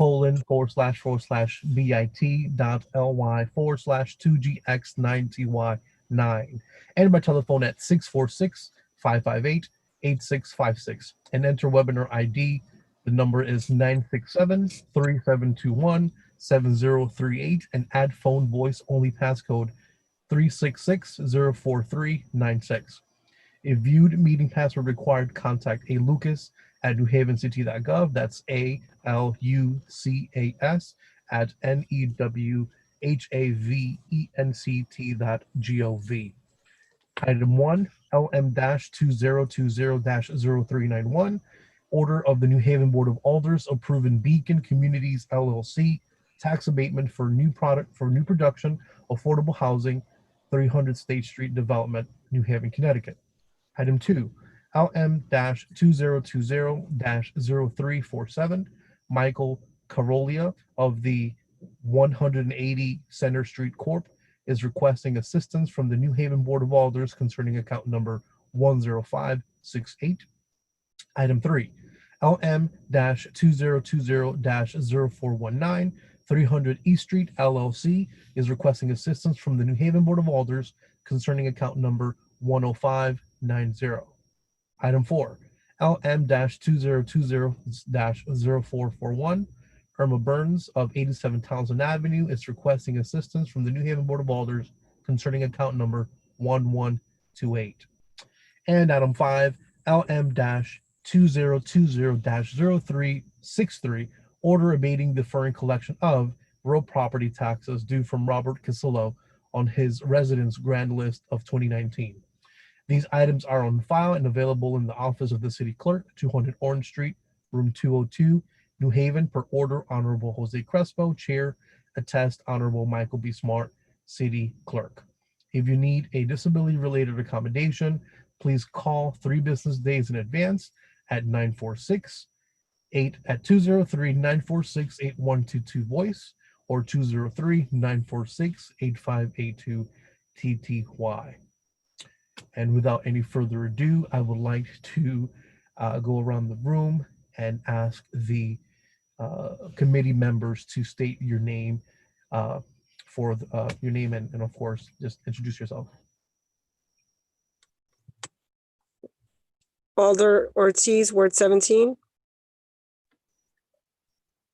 bit.ly/2gx9ty9 and by telephone at 646-558-8656 and enter webinar ID. The number is 967-3721-7038 and add phone voice only passcode 366-04396. If viewed meeting password required, contact A Lucas at newhavencity.gov. That's ALUCAS at NEWHAVENCT.gov. Item 1, LM-2020-0391, order of the New Haven Board of Alders approving Beacon Communities LLC tax abatement for new production, affordable housing, 300 State Street Development, New Haven, Connecticut. Item 2, LM-2020-0347, Michael Carolia of the 180 Center Street Corp. is requesting assistance from the New Haven Board of Alders concerning account number 10568. Item 3, LM-2020-0419, 300 East Street LLC is requesting assistance from the New Haven Board of Alders concerning account number 10590. Item 4, LM-2020-0441, Irma Burns of 87 Townsend Avenue is requesting assistance from the New Haven Board of Alders concerning account number 1128. And item 5, LM-2020-0363, order abating deferring collection of real property taxes due from Robert Casillo on his residence grand list of 2019. These items are on file and available in the office of the city clerk, 200 Orange Street, room 202, New Haven, per order Honorable Jose Crespo, Chair, attest Honorable Michael B. Smart, City Clerk. If you need a disability-related accommodation, please call 3 business days in advance at 203-946-8122 voice or 203-946-8582 TTY. And without any further ado, I would like to go around the room and ask the committee members to state your name for your name and of course, just introduce yourself. Alder Ortiz, Ward 17.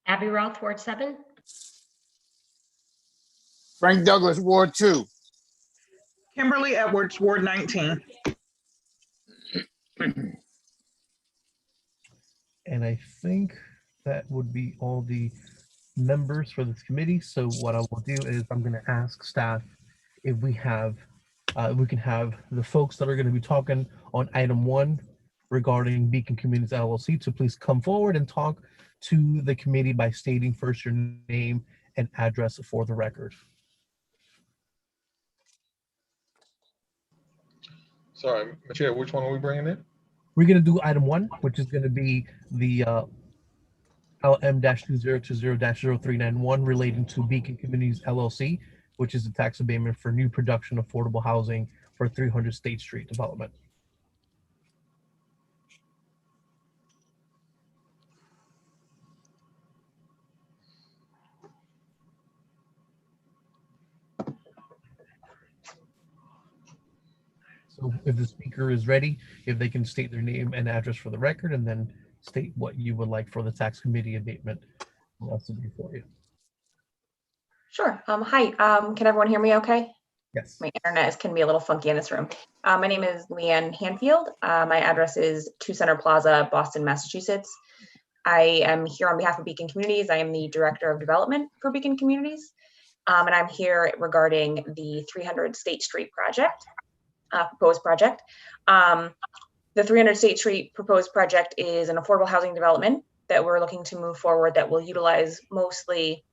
Abby Roth, Ward 7. Frank Douglas, Ward 2. Kimberly Edwards, Ward 19. And I think that would be all the members for this committee. So what I will do is I'm going to ask staff if we have, we can have the folks that are going to be talking on item 1 regarding Beacon Communities LLC to please come forward and talk to the committee by stating first your name and address for the record. Sorry, Chair, which one are we bringing in? We're going to do item 1, which is going to be the LM-2020-0391 relating to Beacon Communities LLC, which is a tax abatement for new production affordable housing for 300 State Street Development. So if the speaker is ready, if they can state their name and address for the record and then state what you would like for the tax committee abatement to do for you. Sure. Hi, can everyone hear me okay? Yes. My internet can be a little funky in this room. My name is Leanne Hanfield. My address is 2 Center Plaza, Boston, Massachusetts. I am here on behalf of Beacon Communities. I am the Director of Development for Beacon Communities. And I'm here regarding the 300 State Street project. Proposed project. The 300 State Street proposed project is an affordable housing development that we're looking to move forward that will utilize mostly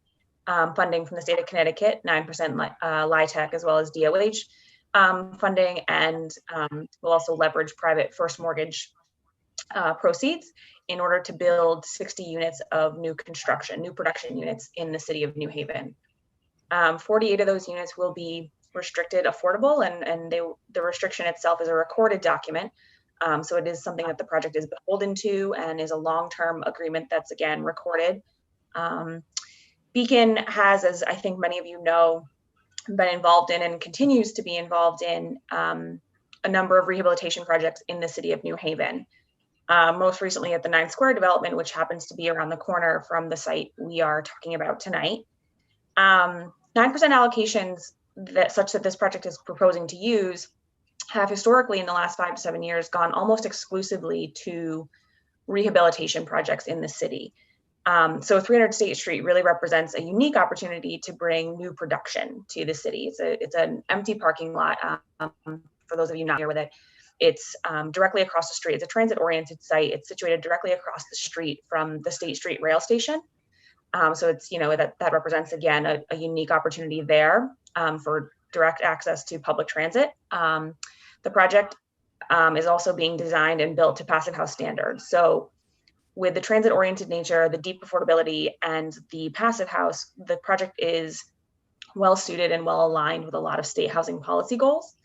funding from the state of Connecticut, 9% LIHTC as well as DOH funding, and we'll also leverage private first mortgage proceeds in order to build 60 units of new production units in the city of New Haven. 48 of those units will be restricted affordable, and the restriction itself is a recorded document. So it is something that the project is beholden to and is a long-term agreement that's again recorded. Beacon has, as I think many of you know, been involved in and continues to be involved in a number of rehabilitation projects in the city of New Haven. Most recently at the 9th Square development, which happens to be around the corner from the site we are talking about tonight. 9% allocations such that this project is proposing to use have historically in the last 5 to 7 years gone almost exclusively to rehabilitation projects in the city. So 300 State Street really represents a unique opportunity to bring new production to the city. It's an empty parking lot. For those of you not familiar with it, it's directly across the street. It's a transit-oriented site. It's situated directly across the street from the State Street rail station. So it's, that represents, again, a unique opportunity there for direct access to public transit. The project is also being designed and built to Passive House standards. So with the transit-oriented nature, the deep affordability, and the Passive House, the project is well suited and well aligned with a lot of state housing policy goals.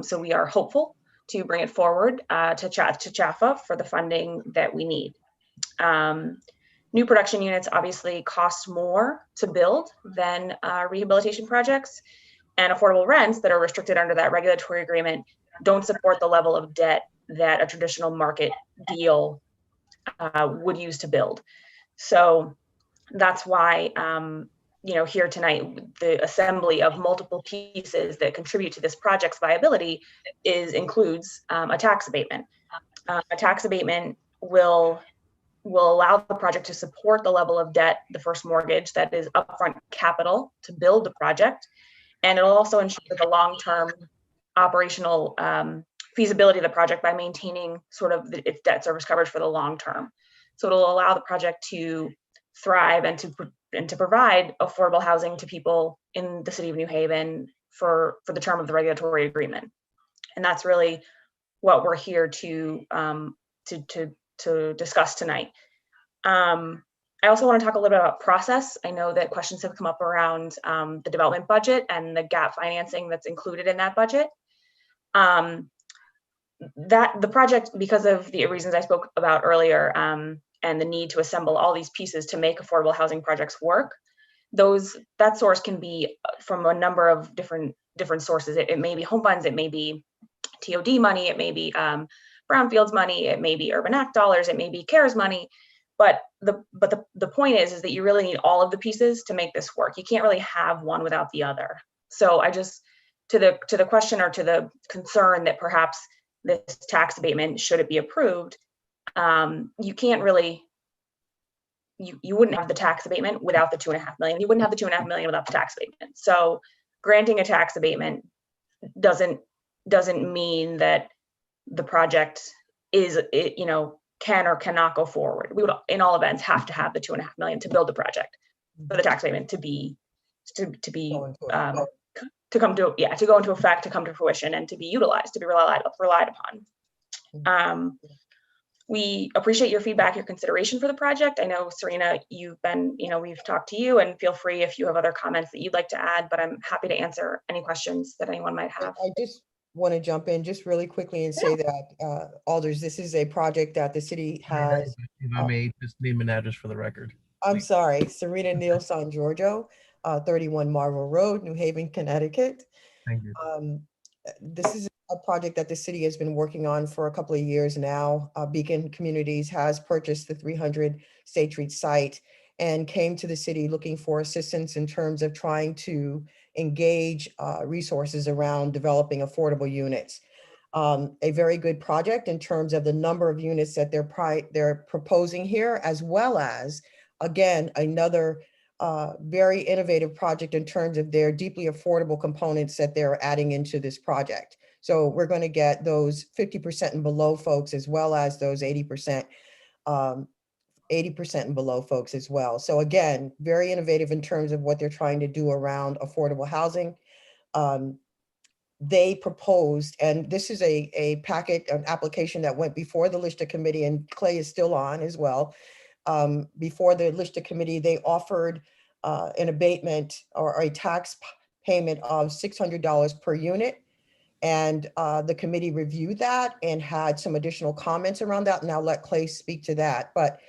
So we are hopeful to bring it forward to CHAFA for the funding that we need. New production units obviously cost more to build than rehabilitation projects, and affordable rents that are restricted under that regulatory agreement don't support the level of debt that a traditional market deal would use to build. So that's why, here tonight, the assembly of multiple pieces that contribute to this project's viability includes a tax abatement. A tax abatement will allow the project to support the level of debt, the first mortgage that is upfront capital to build the project. And it'll also ensure the long-term operational feasibility of the project by maintaining sort of its debt service coverage for the long term. So it'll allow the project to thrive and to provide affordable housing to people in the city of New Haven for the term of the regulatory agreement. And that's really what we're here to discuss tonight. I also want to talk a little bit about process. I know that questions have come up around the development budget and the gap financing that's included in that budget. That the project, because of the reasons I spoke about earlier, and the need to assemble all these pieces to make affordable housing projects work, that source can be from a number of different sources. It may be home funds, it may be TOD money, it may be brownfields money, it may be Urban Act dollars, it may be CARES money. But the point is that you really need all of the pieces to make this work. You can't really have one without the other. So I just, to the question or to the concern that perhaps this tax abatement, should it be approved, you can't really, you wouldn't have the tax abatement without the $2.5 million. You wouldn't have the $2.5 million without the tax abatement. So granting a tax abatement doesn't mean that the project can or cannot go forward. We would, in all events, have to have the $2.5 million to build the project for the tax payment to go into effect, to come to fruition, and to be utilized, to be relied upon. We appreciate your feedback, your consideration for the project. I know, Serena, we've talked to you, and feel free if you have other comments that you'd like to add, but I'm happy to answer any questions that anyone might have. I just want to jump in just really quickly and say that, Alders, this is a project that the city has. If I may, just name and address for the record. I'm sorry, Serena Neal San Giorgio, 31 Marvel Road, New Haven, Connecticut. Thank you. This is a project that the city has been working on for a couple of years now. Beacon Communities has purchased the 300 State Street site and came to the city looking for assistance in terms of trying to engage resources around developing affordable units. A very good project in terms of the number of units that they're proposing here, as well as, again, another very innovative project in terms of their deeply affordable components that they're adding into this project. So we're going to get those 50% and below folks, as well as those 80% and below folks as well. So again, very innovative in terms of what they're trying to do around affordable housing. They proposed, and this is an application that went before the LISTA committee, and Clay is still on as well. Before the LISTA committee, they offered an abatement or a tax payment of $600 per unit. And the committee reviewed that and had some additional comments around that. And I'll let Clay speak to that. But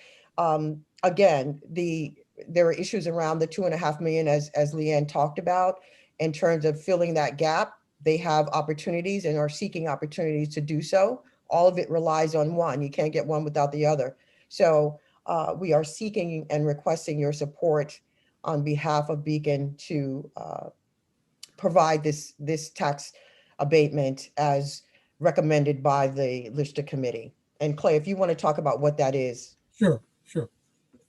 again, the there are issues around the 2.5 million, as Leanne talked about, in terms of filling that gap. They have opportunities and are seeking opportunities to do so. All of it relies on one. You can't get one without the other. So we are seeking and requesting your support on behalf of Beacon to provide this tax abatement as recommended by the Lister Committee. And Clay, if you want to talk about what that is. Sure.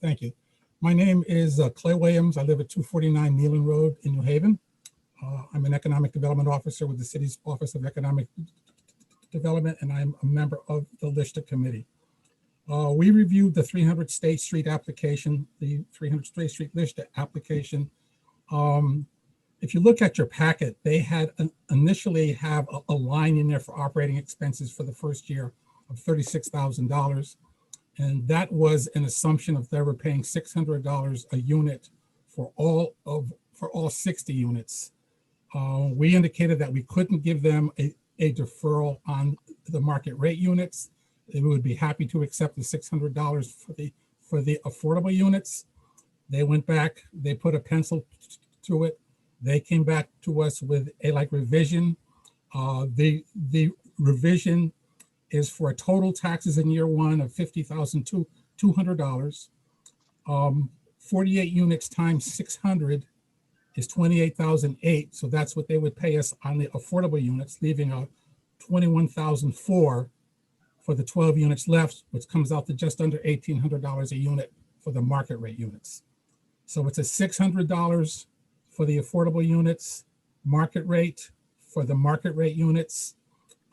Thank you. My name is Clay Williams. I live at 249 Nealon Road in New Haven. I'm an economic development officer with the city's Office of Economic Development, and I'm a member of the Lister Committee. We reviewed the 300 State Street application, the 300 State Street Lister application. If you look at your packet, they had initially have a line in there for operating expenses for the first year of $36,000. And that was an assumption of they were paying $600 a unit for all 60 units. We indicated that we couldn't give them a deferral on the market rate units. They would be happy to accept the $600 for the affordable units. They went back, they put a pencil to it. They came back to us with a revision. The revision is for total taxes in year one of $50,200. 48 units times 600 is 28,008. So that's what they would pay us on the affordable units, leaving a 21,004 for the 12 units left, which comes out to just under $1,800 a unit for the market rate units. So it's a $600 for the affordable units, market rate for the market rate units.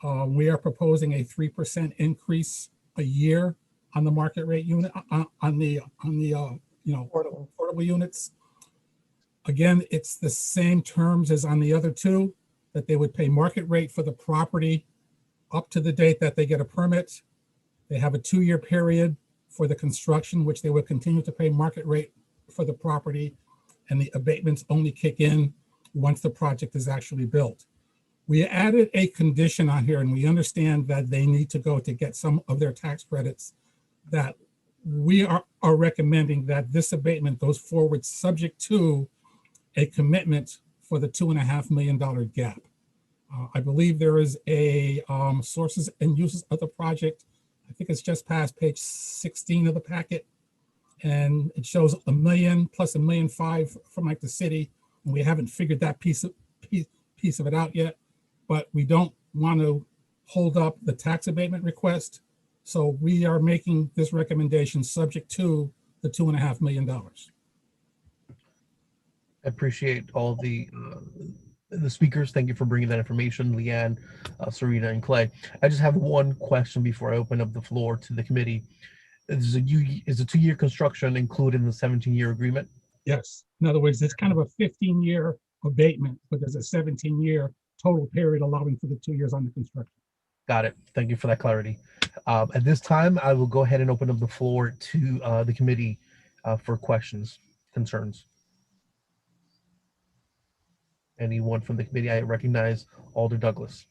We are proposing a 3% increase a year on the market rate unit on the affordable units. Again, it's the same terms as on the other two, that they would pay market rate for the property up to the date that they get a permit. They have a 2-year period for the construction, which they would continue to pay market rate for the property, and the abatements only kick in once the project is actually built. We added a condition on here, and we understand that they need to go to get some of their tax credits, that we are recommending that this abatement goes forward subject to a commitment for the $2.5 million gap. I believe there is a sources and uses of the project. I think it's just past page 16 of the packet. And it shows $1 million plus $1.5 million from the city. And we haven't figured that piece of it out yet, but we don't want to hold up the tax abatement request. So we are making this recommendation subject to the $2.5 million. I appreciate all the speakers. Thank you for bringing that information, Leanne, Serena, and Clay. I just have one question before I open up the floor to the committee. Is a 2-year construction included in the 17-year agreement? Yes. In other words, it's kind of a 15-year abatement, but there's a 17-year total period allowing for the 2 years on the construction. Got it. Thank you for that clarity. At this time, I will go ahead and open up the floor to the committee for questions, concerns. Anyone from the committee? I recognize Alder Douglas.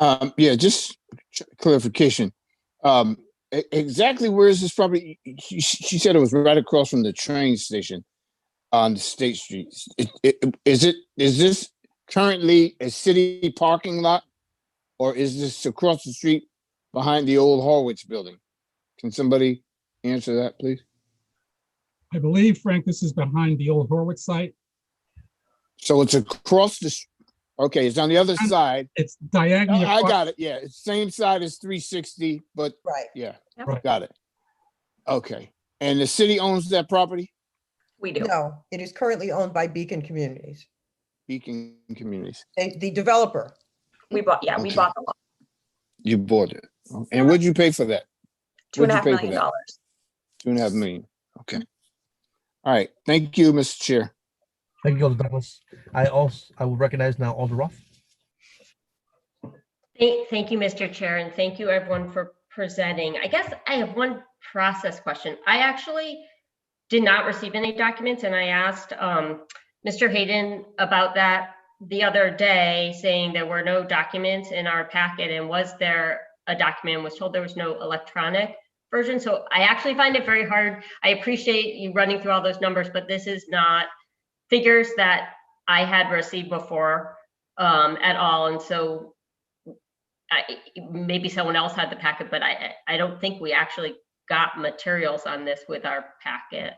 Yeah, just clarification. Exactly where is this property? She said it was right across from the train station on the State Street. Is this currently a city parking lot, or is this across the street behind the old Horwitz building? Can somebody answer that, please? I believe, Frank, this is behind the old Horwitz site. So it's across the, okay, it's on the other side. It's diagonally. I got it. Yeah, it's same side as 360, but Right. yeah, Right. got it. Okay, and the city owns that property? We do. No, it is currently owned by Beacon Communities, Beacon Communities. the developer. We bought the lot. You bought it. And what'd you pay for that? $2.5 million. $2.5 million. Okay. All right. Thank you, Mr. Chair. Thank you, Alder Douglas. I will recognize now Alder Roth. Thank you, Mr. Chair, and thank you everyone for presenting. I guess I have one process question. I actually did not receive any documents, and I asked Mr. Hayden about that the other day, saying there were no documents in our packet, and was there a document, and was told there was no electronic version. So I actually find it very hard. I appreciate you running through all those numbers, but this is not figures that I had received before at all. And so maybe someone else had the packet, but I don't think we actually got materials on this with our packet.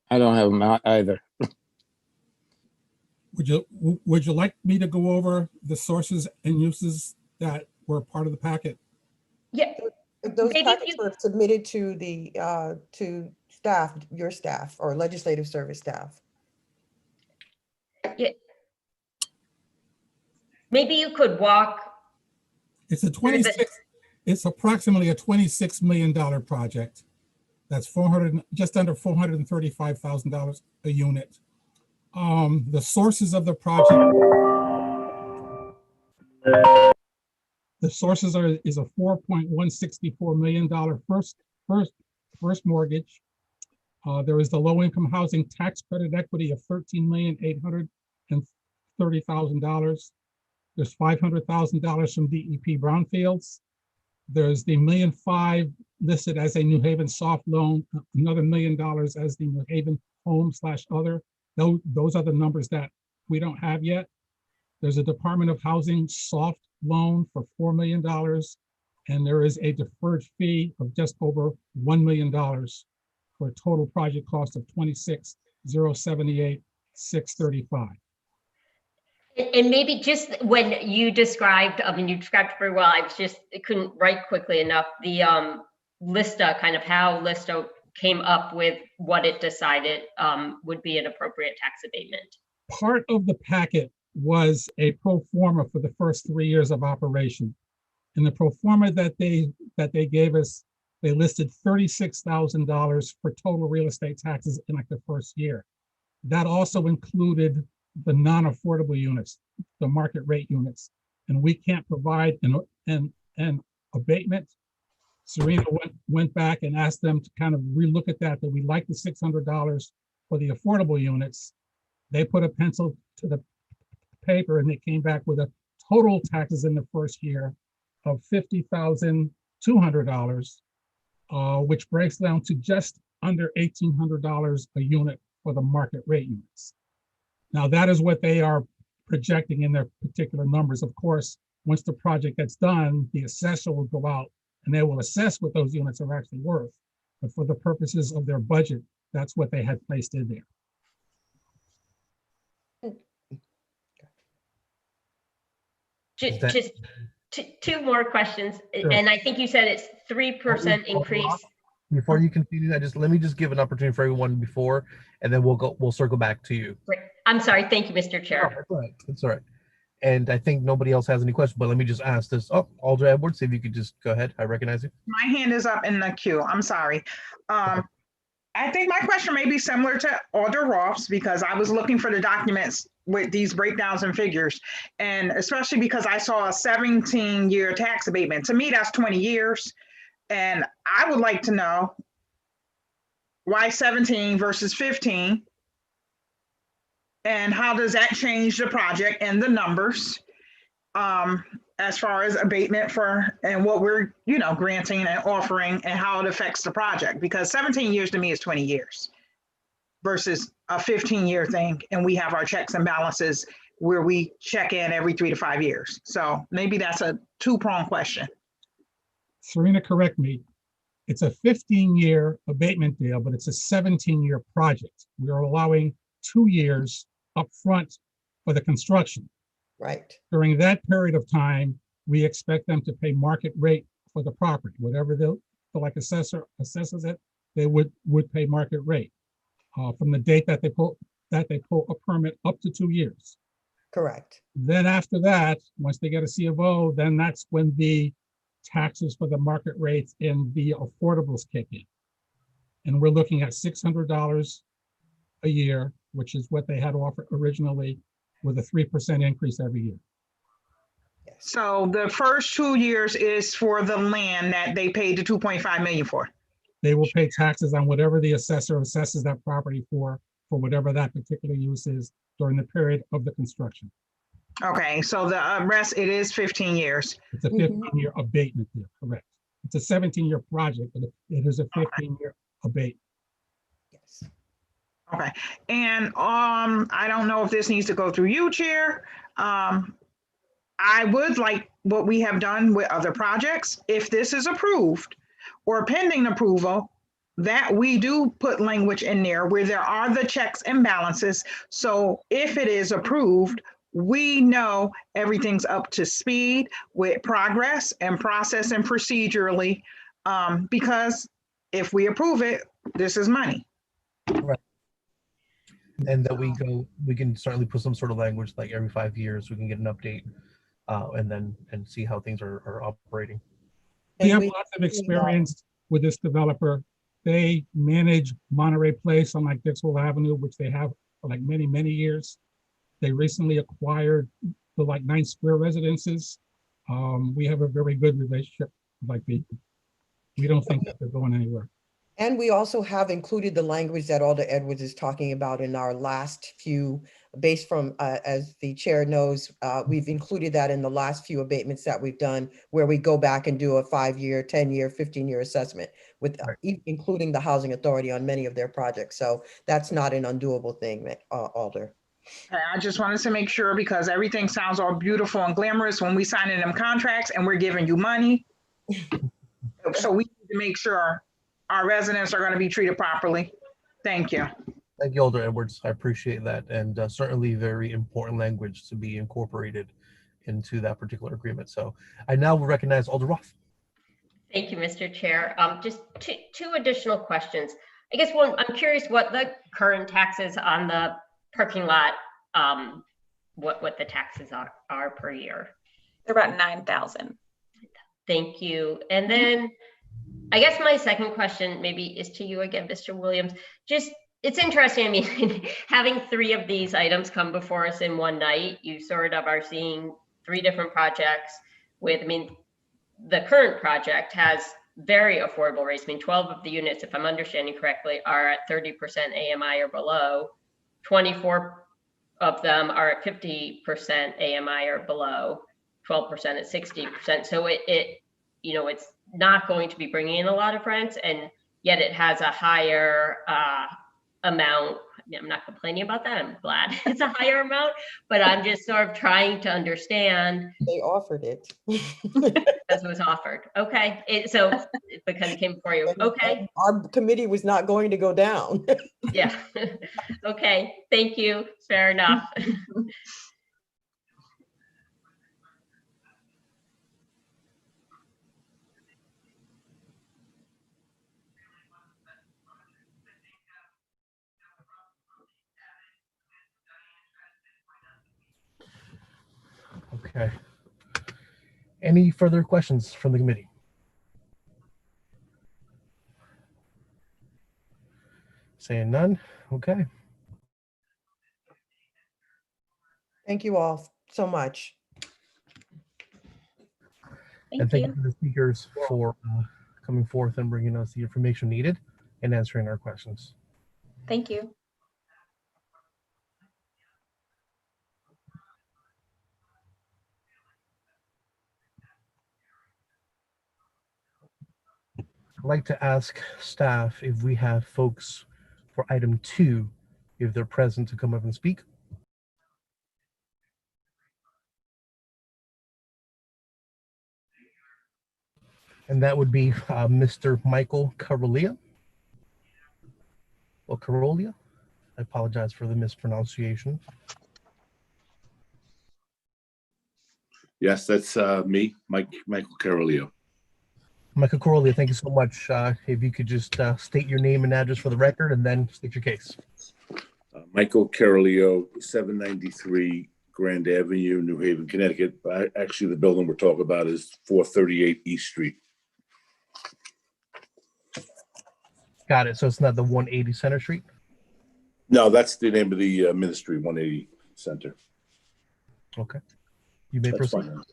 I don't have them either. Would you like me to go over the sources and uses that were part of the packet? Yeah. Those Maybe if packets you- were submitted to the, to staff, your staff or legislative service staff. Yeah. Maybe you could walk. It's a 26, it's approximately a $26 million project. That's just under $435,000 a unit. The sources of the project, the sources is a $4.164 million first mortgage. There is the low-income housing tax credit equity of $13,830,000. There's $500,000 from DEP brownfields. There's the $1.5 million listed as a New Haven soft loan, another $1 million as the New Haven home/other. Those are the numbers that we don't have yet. There's a Department of Housing soft loan for $4 million. And there is a deferred fee of just over $1 million for a total project cost of $26,078,635. And maybe just when you described, I mean, you described it very well. I couldn't write quickly enough. The LISTA, kind of how LISTA came up with what it decided would be an appropriate tax abatement. Part of the packet was a pro forma for the first 3 years of operation. In the pro forma that they gave us, they listed $36,000 for total real estate taxes in like the first year. That also included the non-affordable units, the market rate units, and we can't provide an abatement. Serena went back and asked them to kind of relook at that we like the $600 for the affordable units. They put a pencil to the paper and they came back with a total taxes in the first year of $50,200, which breaks down to just under $1,800 a unit for the market rate units. Now, that is what they are projecting in their particular numbers. Of course, once the project gets done, the assessor will go out and they will assess what those units are actually worth. But for the purposes of their budget, that's what they had placed in there. Just two more questions. Sure. And I think you said it's 3% increase. Before you continue that, let me just give an opportunity for everyone before, and then we'll circle back to you. Great. I'm sorry. Thank you, Mr. Chair. That's all right. That's all right. And I think nobody else has any questions, but let me just ask this. Oh, Alder Edwards, if you could just go ahead. I recognize you. My hand is up in the queue. I'm sorry. I think my question may be similar to Alder Roth's because I was looking for the documents with these breakdowns and figures. And especially because I saw a 17-year tax abatement. To me, that's 20 years. And I would like to know why 17 versus 15? And how does that change the project and the numbers as far as abatement for and what we're granting and offering and how it affects the project? Because 17 years to me is 20 years versus a 15-year thing. And we have our checks and balances where we check in every 3 to 5 years. So maybe that's a two-pronged question. Serena, correct me. It's a 15-year abatement deal, but it's a 17-year project. We are allowing 2 years up front for the construction. Right. During that period of time, we expect them to pay market rate for the property. Whatever the assessor assesses it, they would pay market rate from the date that they pull a permit up to 2 years. Correct. Then after that, once they get a C of O, then that's when the taxes for the market rates and the affordables kick in. And we're looking at $600 a year, which is what they had offered originally, with a 3% increase every year. So the first 2 years is for the land that they paid the 2.5 million for. They will pay taxes on whatever the assessor assesses that property for whatever that particular use is during the period of the construction. Okay, so the rest, it is 15 years. It's a 15-year abatement here, correct. It's a 17-year project, but it is a 15-year abatement. Yes. Okay, and I don't know if this needs to go through you, Chair. I would like what we have done with other projects, if this is approved or pending approval, that we do put language in there where there are the checks and balances. So if it is approved, we know everything's up to speed with progress and process and procedurally, because if we approve it, this is money. And that we can certainly put some sort of language like every 5 years we can get an update, and see how things are operating. We And have we- lots of experience with this developer. They manage Monterey Place on like Dixwell Avenue, which they have for like many, many years. They recently acquired the like 9 Square residences. We have a very good relationship with like Beacon. We don't think that they're going anywhere. And we also have included the language that Alder Edwards is talking about in our last few, based from, as the chair knows, we've included that in the last few abatements that we've done, where we go back and do a 5-year, 10-year, 15-year assessment with, Right. including the Housing Authority on many of their projects. So that's not an undoable thing, Alder. I just wanted to make sure, because everything sounds all beautiful and glamorous when we sign in them contracts and we're giving you money. So we need to make sure our residents are going to be treated properly. Thank you. Thank you, Alder Edwards. I appreciate that, and certainly very important language to be incorporated into that particular agreement. So I now will recognize Alder Roth. Thank you, Mr. Chair. Just two additional questions. I guess one, I'm curious what the current taxes on the parking lot, what the taxes are per year. They're about 9,000. Thank you. And then I guess my second question maybe is to you again, Mr. Williams. Just, it's interesting, I mean, having 3 of these items come before us in one night, you sort of are seeing 3 different projects with, I mean, the current project has very affordable rates. I mean, 12 of the units, if I'm understanding correctly, are at 30% AMI or below. 24 of them are at 50% AMI or below, 12% at 60%. So it, you know, it's not going to be bringing in a lot of rents, and yet it has a higher amount. I'm not complaining about that. I'm glad it's a higher amount, but I'm just sort of trying to understand. They offered it. As it was offered. Okay. So because it came before you. Okay. Our committee was not going to go down. Yeah. Okay. Thank you. Fair enough. Okay. Any further questions from the committee? Saying none. Okay. Thank you all so much. And thank you to the speakers for coming forth and bringing us the information needed and answering our questions. Thank you. I'd like to ask staff if we have folks for item 2, if they're present, to come up and speak. And that would be Mr. Michael Carolia. Or Carolia. I apologize for the mispronunciation. Yes, that's me, Michael Carolio. Michael Carolia, thank you so much. If you could just state your name and address for the record and then state your case. Michael Carolio, 793 Grand Avenue, New Haven, Connecticut. Actually, the building we're talking about is 438 East Street. Got it. So it's not the 180 Center Street? No, that's the name of the ministry, 180 Center. Okay. You may That's proceed. fine.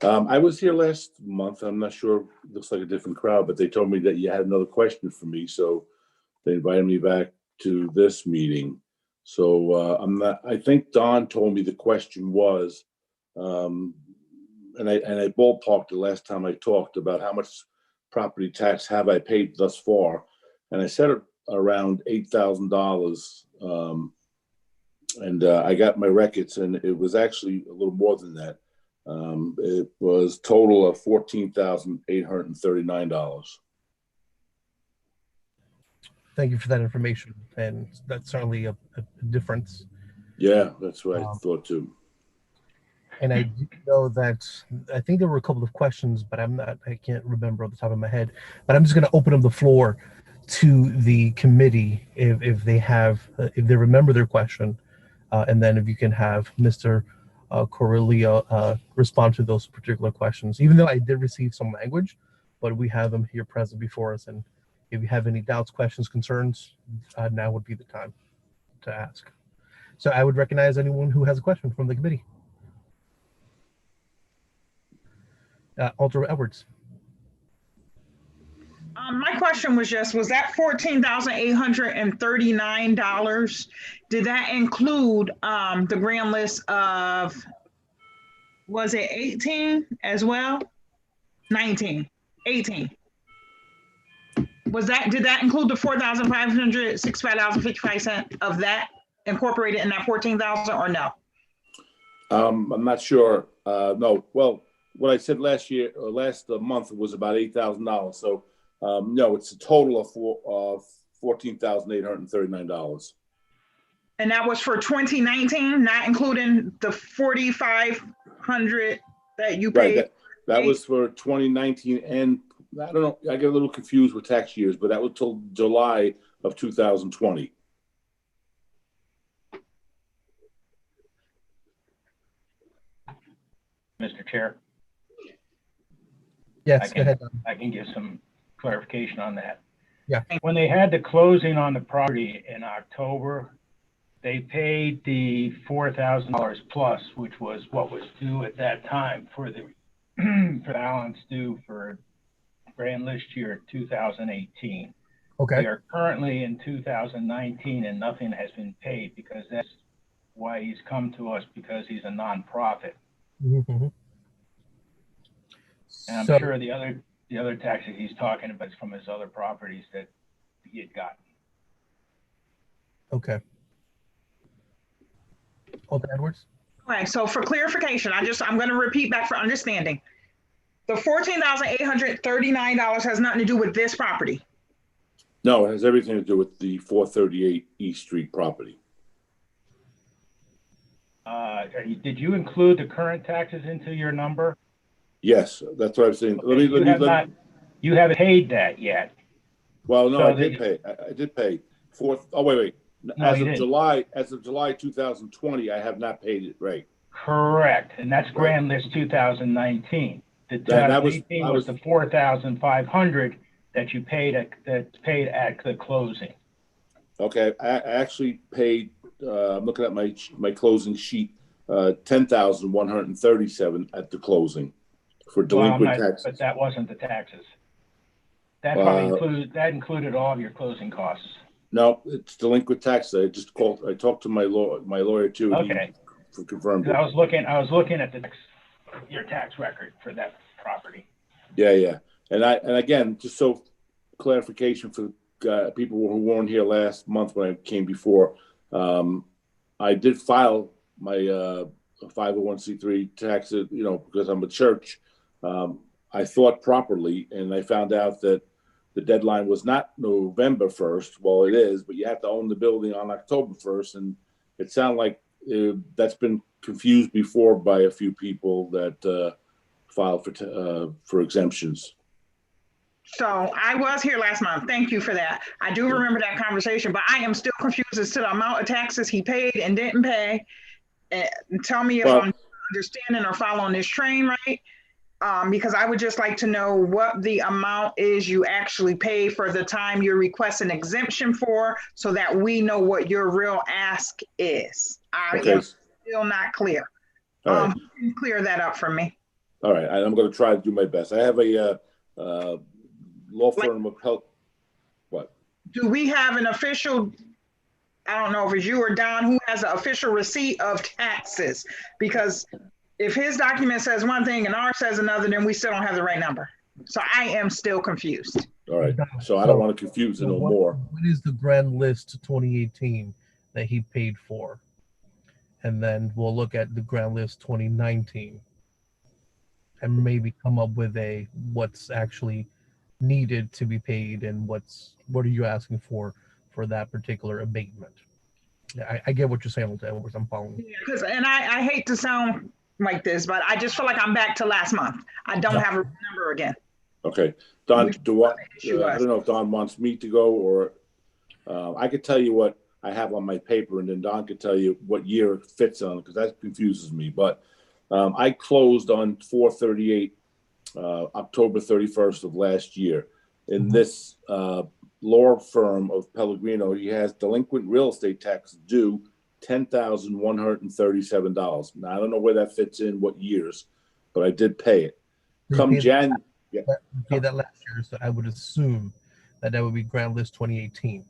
I was here last month. I'm not sure. Looks like a different crowd, but they told me that you had another question for me. So they invited me back to this meeting. So I'm not, I think Don told me the question was, and I ballparked the last time I talked about how much property tax have I paid thus far. And I said around $8,000. And I got my records, and it was actually a little more than that. It was total of $14,839. Thank you for that information, and that's certainly a difference. Yeah, that's what I thought too. And I do know that I think there were a couple of questions, but I can't remember off the top of my head. But I'm just going to open up the floor to the committee if they have, if they remember their question, and then if you can have Mr. Correlia respond to those particular questions. Even though I did receive some language, but we have them here present before us, and if you have any doubts, questions, concerns, now would be the time to ask. So I would recognize anyone who has a question from the committee. Alder Edwards. My question was that $14,839? Did that include the grand list of, was it 18 as well? 19, 18. Did that include the $4,565.55 of that incorporated in that 14,000 or no? I'm not sure. No, well, what I said last month was about $8,000. So no, it's a total of $14,839. And that was for 2019, not including the 4,500 that you paid? Right, that was for 2019, and I don't know, I get a little confused with tax years, but that was till July of 2020. Mr. Chair. Yes, go ahead. I can give some clarification on that. Yeah. When they had the closing on the property in October, they paid the $4,000 plus, which was what was due at that time for the for balance due for grand list year 2018. Okay. We are currently in 2019 and nothing has been paid, because that's why he's come to us, because he's a nonprofit. Mm-hmm. And I'm sure the other taxes he's talking about is from his other properties that he had gotten. Okay. Alder Edwards. All right, so for clarification, I'm going to repeat back for understanding. The $14,839 has nothing to do with this property. No, it has everything to do with the 438 East Street property. Did you include the current taxes into your number? Yes, that's what I'm saying. Okay, you haven't paid that yet. Well, no, So I did pay. I did pay. Oh, wait. No, as of July 2020, I have not paid it. Right. Correct, and that's grand list 2019. The 2018 was the 4,500 that you paid at the closing. Okay, I actually paid. I'm looking at my closing sheet. 10,137 at the closing for delinquent taxes. But that wasn't the taxes. That probably included all of your closing costs. No, it's delinquent taxes. I talked to my lawyer too. Okay. For confirmed. I was looking at your tax record for that property. Yeah, and again, just so clarification for people who weren't here last month when I came before, I did file my 501c3 taxes, because I'm a church. I thought properly, and I found out that the deadline was not November 1st. Well, it is, but you have to own the building on October 1st. And it sounded like that's been confused before by a few people that filed for exemptions. So I was here last month. Thank you for that. I do remember that conversation, but I am still confused as to the amount of taxes he paid and didn't pay. Tell me if I'm understanding or following this train right. Because I would just like to know what the amount is you actually pay for the time you're requesting exemption for, so that we know what your real ask is. I am still not clear. Right. Clear that up for me. All right, I'm going to try to do my best. I have a law firm of help. What? Do we have an official I don't know if it's you or Don who has the official receipt of taxes, because if his document says one thing and ours says another, then we still don't have the right number. So I am still confused. All right, so I don't want to confuse it no more. What is the grand list 2018 that he paid for? And then we'll look at the grand list 2019 and maybe come up with what's actually needed to be paid and what are you asking for that particular abatement. I get what you're saying, Edwards. I'm following. Because I hate to sound like this, but I just feel like I'm back to last month. I don't have a number again. Okay, Don, I don't know if Don wants me to go, or I could tell you what I have on my paper, and then Don could tell you what year it fits on, because that confuses me. But I closed on 4/38, October 31st of last year. In this law firm of Pellegrino, he has delinquent real estate tax due $10,137. Now, I don't know where that fits in, what years, but I did pay it. Come January. Yeah. Paid that last year, so I would assume that would be grand list 2018.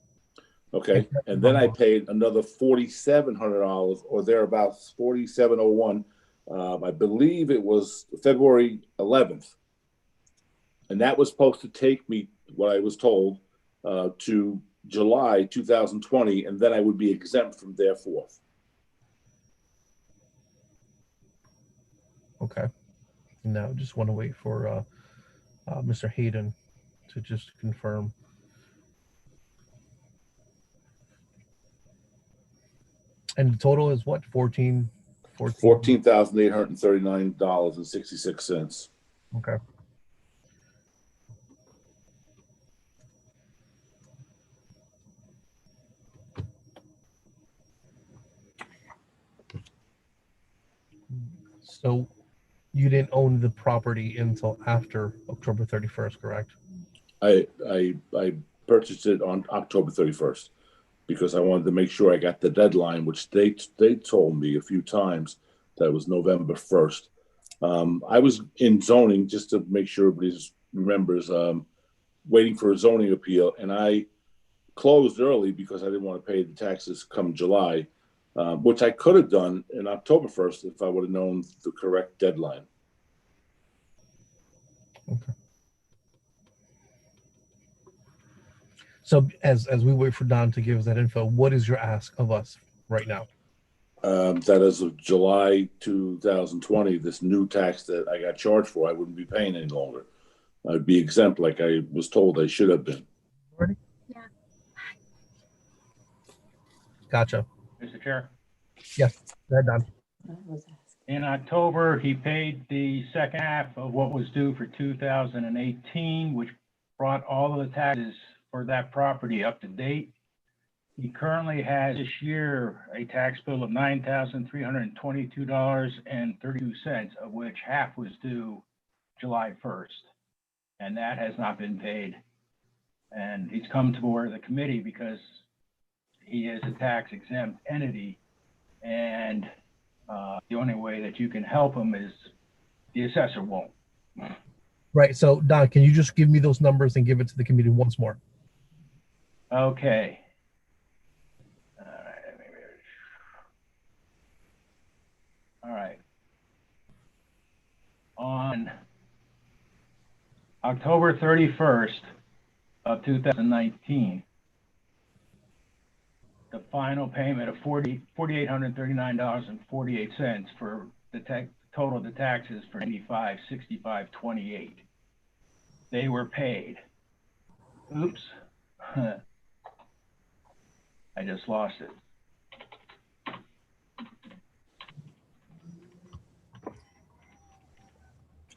Okay, and then I paid another $4,700 or thereabouts, 4,701. I believe it was February 11th, and that was supposed to take me, what I was told, to July 2020, and then I would be exempt from thereforth. Okay. Now, just want to wait for Mr. Hayden to just confirm. And the total is what? $14,839.66. Okay. So you didn't own the property until after October 31st, correct? I purchased it on October 31st because I wanted to make sure I got the deadline, which they told me a few times that was November 1st. I was in zoning, just to make sure everybody remembers, waiting for a zoning appeal, and I closed early because I didn't want to pay the taxes come July, which I could have done in October 1st if I would have known the correct deadline. Okay. So as we wait for Don to give us that info, what is your ask of us right now? That as of July 2020, this new tax that I got charged for, I wouldn't be paying any longer. I'd be exempt like I was told I should have been. Ready? Yeah. Mr. Chair. Yes, go ahead, Don. In October, he paid the second half of what was due for 2018, which brought all of the taxes for that property up to date. He currently has this year a tax bill of $9,322.32, of which half was due July 1st. And that has not been paid. And he's come to the committee because he is a tax exempt entity. And the only way that you can help him is the assessor won't. Right. So Don, can you just give me those numbers and give it to the committee once more? Okay. All right. On October 31st of 2019, the final payment of $4,839.48 for the total of the taxes for 9565.28. They were paid. Oops. I just lost it.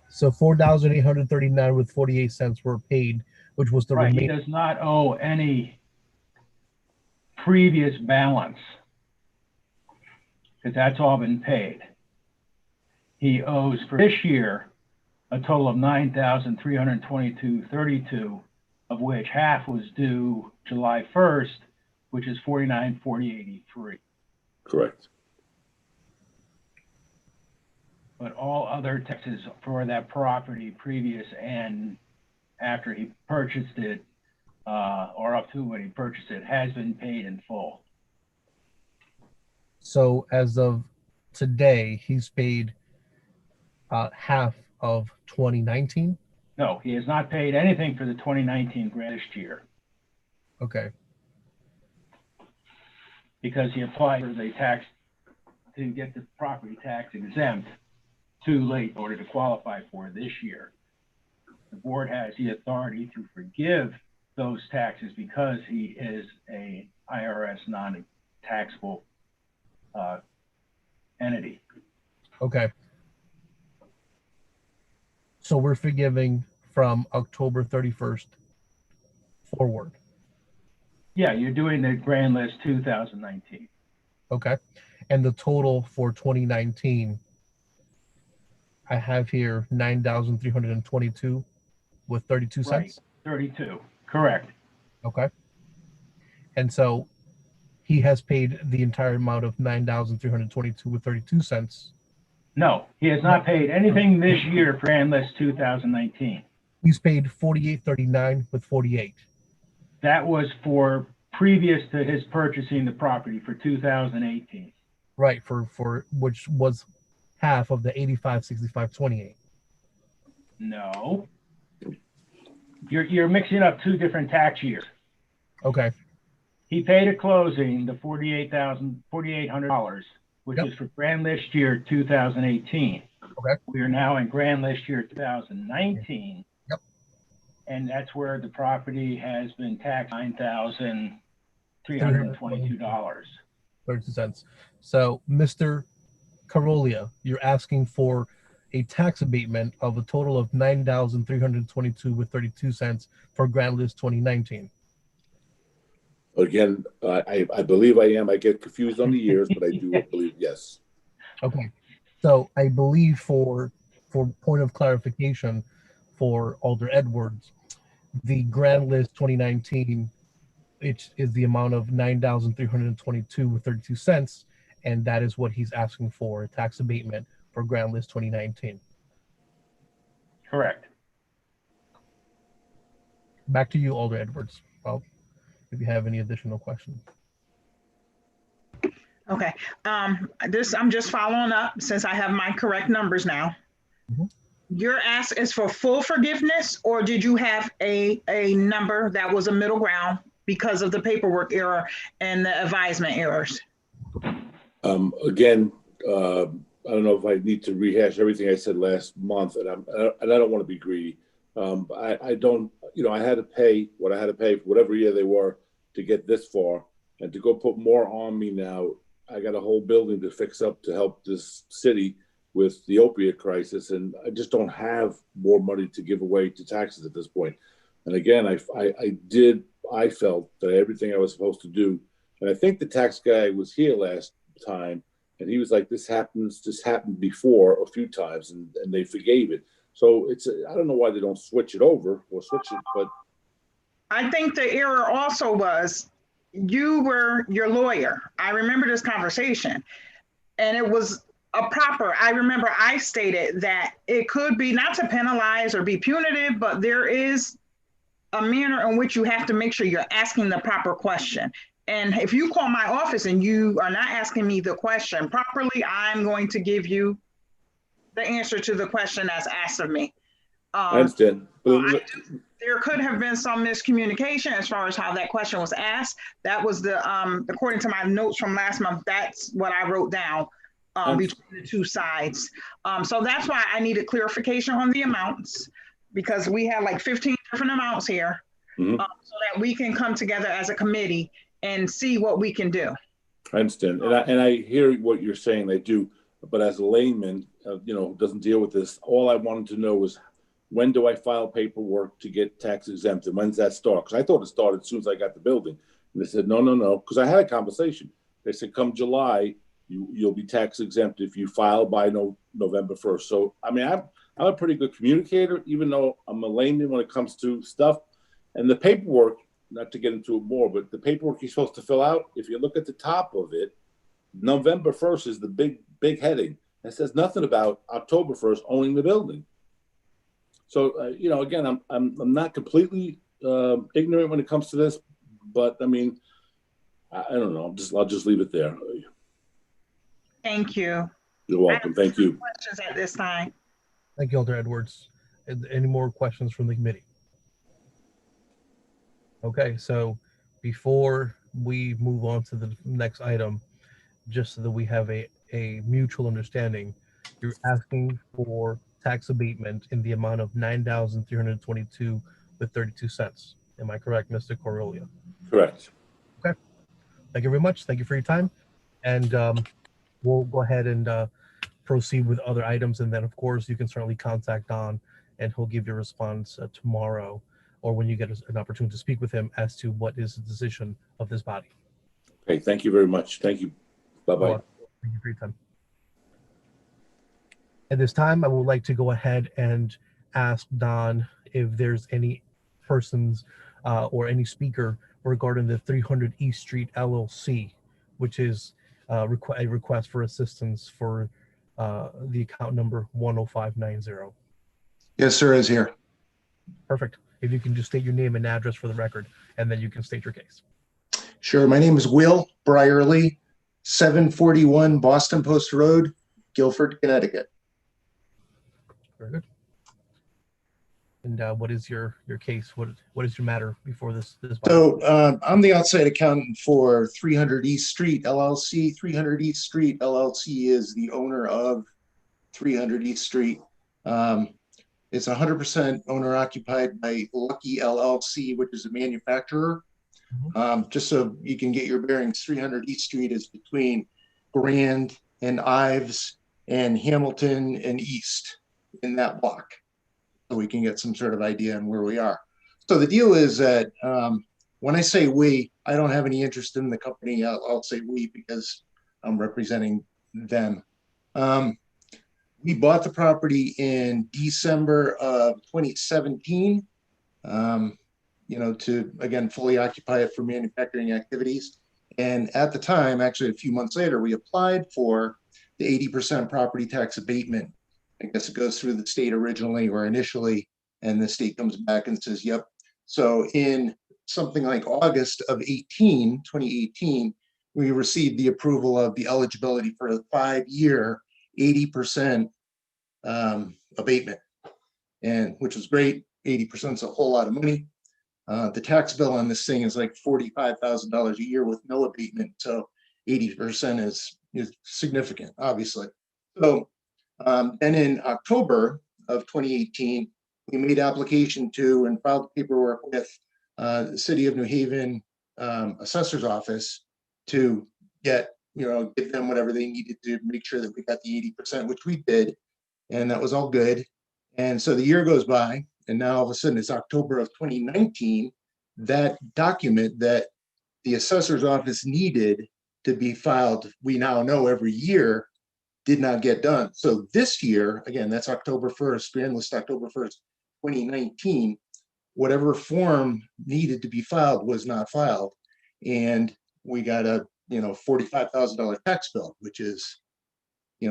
So 4,839 with 48 cents were paid, which was the Right. He remaining. does not owe any previous balance because that's all been paid. He owes for this year a total of $9,322.32, of which half was due July 1st, which is $49,483. Correct. But all other taxes for that property, previous and after he purchased it, or up to when he purchased it, has been paid in full. So as of today, he's paid half of 2019. No, he has not paid anything for the 2019 grant this year Okay. because he applied for the tax to get the property tax exempt too late in order to qualify for this year. The board has the authority to forgive those taxes because he is a IRS non-taxable entity. Okay. So we're forgiving from October 31st forward. Yeah, you're doing the grand list 2019. Okay. And the total for 2019, I have here 9,322 with 32 Right, cents. 32, correct. Okay. And so he has paid the entire amount of 9,322 with 32 cents. No, he has not paid anything this year for grand list 2019. He's paid 48.39 with 48. That was for previous to his purchasing the property for 2018. Right, for which was half of the 85.65.28. No. You're mixing up two different tax years. Okay. He paid at closing the $4,800, which Yep. is for grand list year 2018. Okay. We are now in grand list year 2019. Yep. And that's where the property has been taxed $9,322. 32 cents. So, Mr. Carolia, you're asking for a tax abatement of a total of 9,322 with 32 cents for Grand List 2019. Again, I believe I am. I get confused on the years, but I do believe yes. Okay. So I believe for point of clarification for Alder Edwards, the Grand List 2019, it is the amount of 9,322 with 32 cents, and that is what he's asking for, a tax abatement for Grand List 2019. Correct. Back to you, Alder Edwards. Well, if you have any additional questions. Okay, I'm just following up since I have my correct numbers now. Mhm. Your ask is for full forgiveness, or did you have a number that was a middle ground because of the paperwork error and the advisement errors? Again, I don't know if I need to rehash everything I said last month, and I don't want to be greedy. I don't, I had to pay what I had to pay for whatever year they were to get this far, and to go put more on me now. I got a whole building to fix up to help this city with the opiate crisis, and I just don't have more money to give away to taxes at this point. And again, I felt that everything I was supposed to do, and I think the tax guy was here last time, and he was like, this happened before a few times, and they forgave it. So I don't know why they don't switch it over or switch it, but I think the error also was you were your lawyer. I remember this conversation, and it was I remember I stated that it could be not to penalize or be punitive, but there is a manner in which you have to make sure you're asking the proper question. And if you call my office and you are not asking me the question properly, I'm going to give you the answer to the question that's asked of me. I understand. There could have been some miscommunication as far as how that question was asked. That was according to my notes from last month, that's what I wrote down between the two sides. So that's why I needed clarification on the amounts, because we have like 15 different amounts here, so that we can come together as a committee and see what we can do. I understand. And I hear what you're saying, I do. But as a layman, who doesn't deal with this, all I wanted to know was, when do I file paperwork to get tax exempt, and when's that start? Because I thought it started as soon as I got the building. And they said, no. Because I had a conversation. They said, come July, you'll be tax exempt if you file by November 1st. So, I mean, I'm a pretty good communicator, even though I'm a layman when it comes to stuff. And the paperwork, not to get into it more, but the paperwork you're supposed to fill out, if you look at the top of it, November 1st is the big heading. It says nothing about October 1st owning the building. So, again, I'm not completely ignorant when it comes to this, but I mean, I don't know. I'll just leave it there. Thank you. You're welcome. Thank you. Questions at this time? Thank you, Alder Edwards. Any more questions from the committee? Okay, so before we move on to the next item, just so that we have a mutual understanding, you're asking for tax abatement in the amount of 9,322 with 32 cents. Am I correct, Mr. Correlia? Correct. Okay. Thank you very much. Thank you for your time. And we'll go ahead and proceed with other items. And then, of course, you can certainly contact Don and he'll give you a response tomorrow or when you get an opportunity to speak with him as to what is the decision of this body. Okay. Thank you very much. Thank you. Bye-bye. Thank you for your time. At this time, I would like to go ahead and ask Don if there's any persons or any speaker regarding the 300 East Street LLC, which is a request for assistance for the account number 10590. Yes, sir, is here. Perfect. If you can just state your name and address for the record, and then you can state your case. Sure. My name is Will Brierly, 741 Boston Post Road, Guilford, Connecticut. Very good. And what is your case? What is your matter before this body? So I'm the outside accountant for 300 East Street LLC. 300 East Street LLC is the owner of 300 East Street. It's 100% owner occupied by Lucky LLC, which is a manufacturer. Just so you can get your bearings, 300 East Street is between Grand and Ives and Hamilton and East in that block. So we can get some sort of idea on where we are. So the deal is that when I say we, I don't have any interest in the company. I'll say we because I'm representing them. We bought the property in December of 2017, to, again, fully occupy it for manufacturing activities. And at the time, actually a few months later, we applied for the 80% property tax abatement. I guess it goes through the state originally or initially, and the state comes back and says, yep. So in something like August of 2018, we received the approval of the eligibility for a 5-year 80% abatement, and which was great. 80% is a whole lot of money. The tax bill on this thing is like $45,000 a year with no abatement. So 80% is significant, obviously. So then in October of 2018, we made application to and filed paperwork with the City of New Haven Assessor's Office to get, give them whatever they needed to make sure that we got the 80%, which we did. And that was all good. And so the year goes by, and now all of a sudden it's October of 2019. That document that the assessor's office needed to be filed, we now know every year, did not get done. So this year, again, that's October 1st, grand list October 1st, 2019, whatever form needed to be filed was not filed. And we got a, $45,000 tax bill, which is,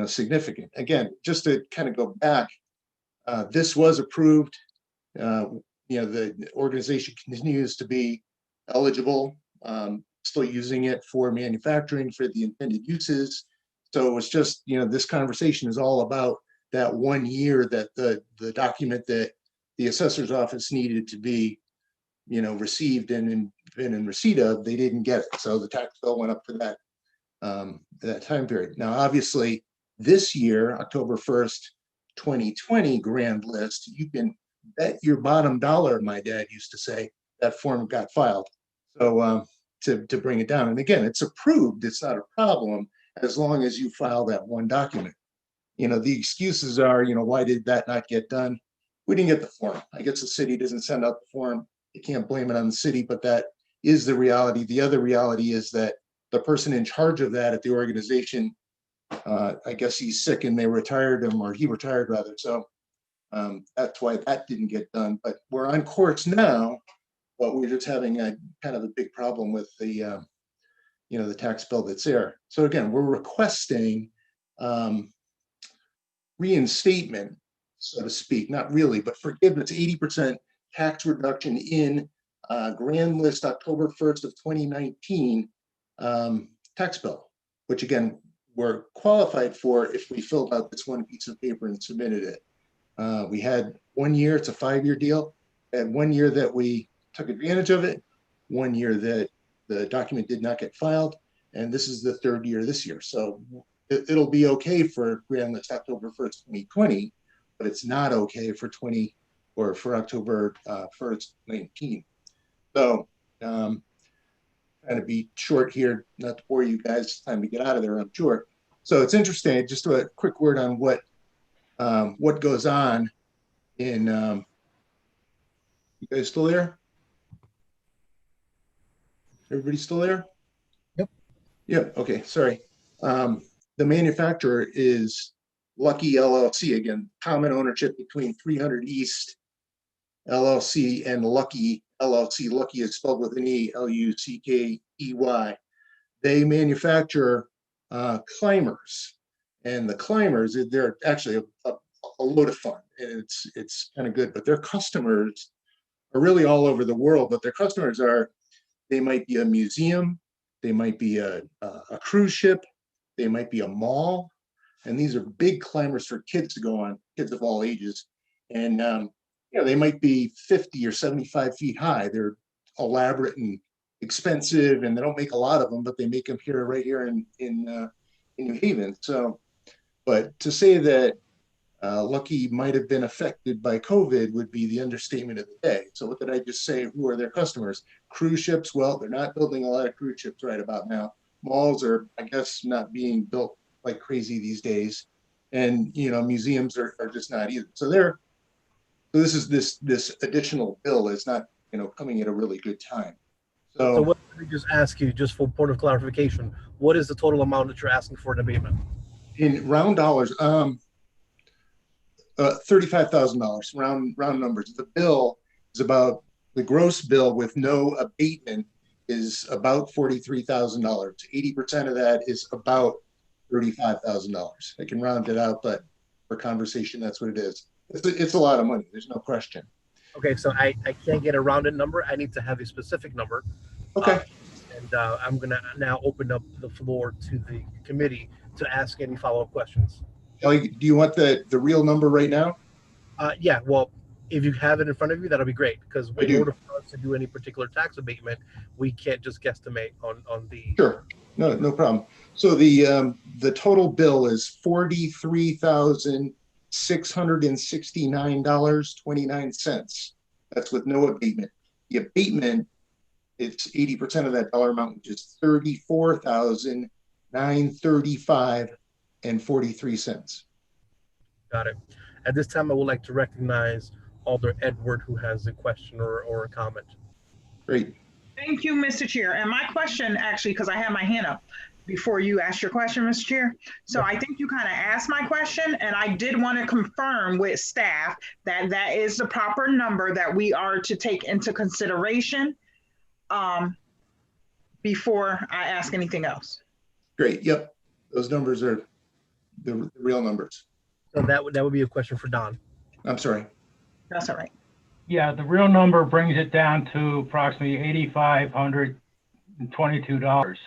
significant. Again, just to kind of go back, this was approved. The organization continues to be eligible, still using it for manufacturing for the intended uses. So it's just, this conversation is all about that 1 year that the document that the assessor's office needed to be, received and been in receipt of, they didn't get it. So the tax bill went up for that time period. Now, obviously, this year, October 1st, 2020 grand list, you can bet your bottom dollar, my dad used to say, that form got filed. So to bring it down. And again, it's approved. It's not a problem as long as you file that one document. The excuses are, why did that not get done? We didn't get the form. I guess the city doesn't send out the form. You can't blame it on the city, but that is the reality. The other reality is that the person in charge of that at the organization, I guess he's sick and they retired him, or he retired rather. So that's why that didn't get done. But we're on course now, but we're just having a kind of a big problem with the, the tax bill that's there. So again, we're requesting reinstatement, so to speak, not really, but forgiveness, 80% tax reduction in grand list October 1st of 2019 tax bill, which again, were qualified for if we filled out this one piece of paper and submitted it. We had 1 year, it's a 5-year deal, and 1 year that we took advantage of it, 1 year that the document did not get filed, and this is the 3rd year this year. So it'll be okay for grand list October 1st, 2020, but it's not okay for October 1st, 19. So trying to be short here, not to bore you guys, time to get out of there, I'm sure. So it's interesting, just a quick word on what goes on in, you guys still there? Everybody still there? Yep. Yep, okay, sorry. The manufacturer is Lucky LLC, again, common ownership between 300 East LLC and Lucky LLC. Lucky is spelled with an E, Luckey. They manufacture climbers, and the climbers, they're actually a load of fun, and it's kind of good. But their customers are really all over the world. But their customers are, they might be a museum, they might be a cruise ship, they might be a mall, and these are big climbers for kids to go on, kids of all ages, and they might be 50 or 75 feet high. They're elaborate and expensive, and they don't make a lot of them, but they make them here, right here in New Haven. So, but to say that Lucky might have been affected by COVID would be the understatement of the day. So what did I just say? Who are their customers? Cruise ships? Well, they're not building a lot of cruise ships right about now. Malls are, I guess, not being built like crazy these days, and museums are just not either. So this additional bill is not coming at a really good time. So what let me just ask you, just for point of clarification, what is the total amount that you're asking for an abatement? In round dollars, $35,000, round numbers. The bill is about, the gross bill with no abatement is about $43,000. 80% of that is about $35,000. I can round it out, but for conversation, that's what it is. It's a lot of money. There's no question. Okay, so I can't get a rounded number. I need to have a specific number. Okay. And I'm going to now open up the floor to the committee to ask any follow-up questions. Kelly, do you want the real number right now? Yeah, well, if you have it in front of you, that'll be great, because I do. in order for us to do any particular tax abatement, we can't just guesstimate on the. Sure, no problem. So the total bill is $43,669.29. That's with no abatement. The abatement, it's 80% of that dollar amount, which is $34,935.43. Got it. At this time, I would like to recognize Alder Edward, who has a question or a comment. Great. Thank you, Mr. Chair. And my question, actually, because I have my hand up before you ask your question, Mr. Chair. So I think you kind of asked my question, and I did want to confirm with staff that that is the proper number that we are to take into consideration before I ask anything else. Great. Yep. Those numbers are the real numbers. So that would be a question for Don. I'm sorry. That's all right. Yeah, the real number brings it down to approximately $8,522.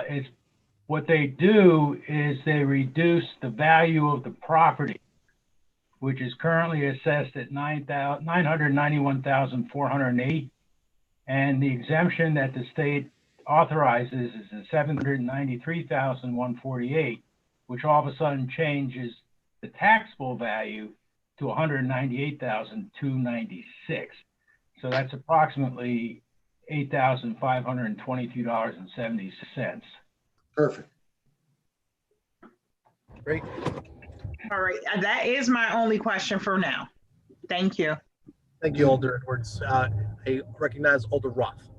It's what they do is they reduce the value of the property, which is currently assessed at $991,480, and the exemption that the state authorizes is at $793,148, which all of a sudden changes the taxable value to $198,296. So that's approximately $8,522.70. Perfect. Great. All right. That is my only question for now. Thank you. Thank you, Alder Edwards. I recognize Alder Roth.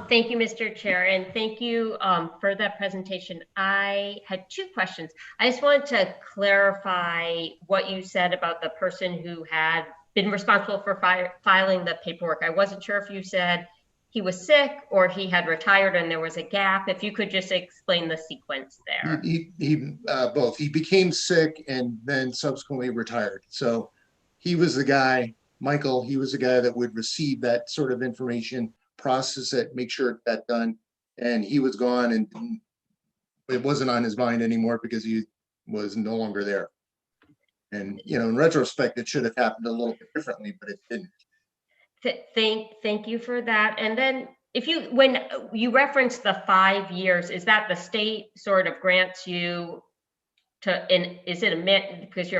Thank you, Mr. Chair, and thank you for that presentation. I had two questions. I just wanted to clarify what you said about the person who had been responsible for filing the paperwork. I wasn't sure if you said he was sick or he had retired and there was a gap. If you could just explain the sequence there. He both. He became sick and then subsequently retired. So he was the guy, Michael, he was the guy that would receive that sort of information, process it, make sure it got done. And he was gone and it wasn't on his mind anymore because he was no longer there. And, you know, in retrospect, it should have happened a little bit differently, but it didn't. Thank you for that. And then when you reference the 5 years, is that the state sort of grants you and is it because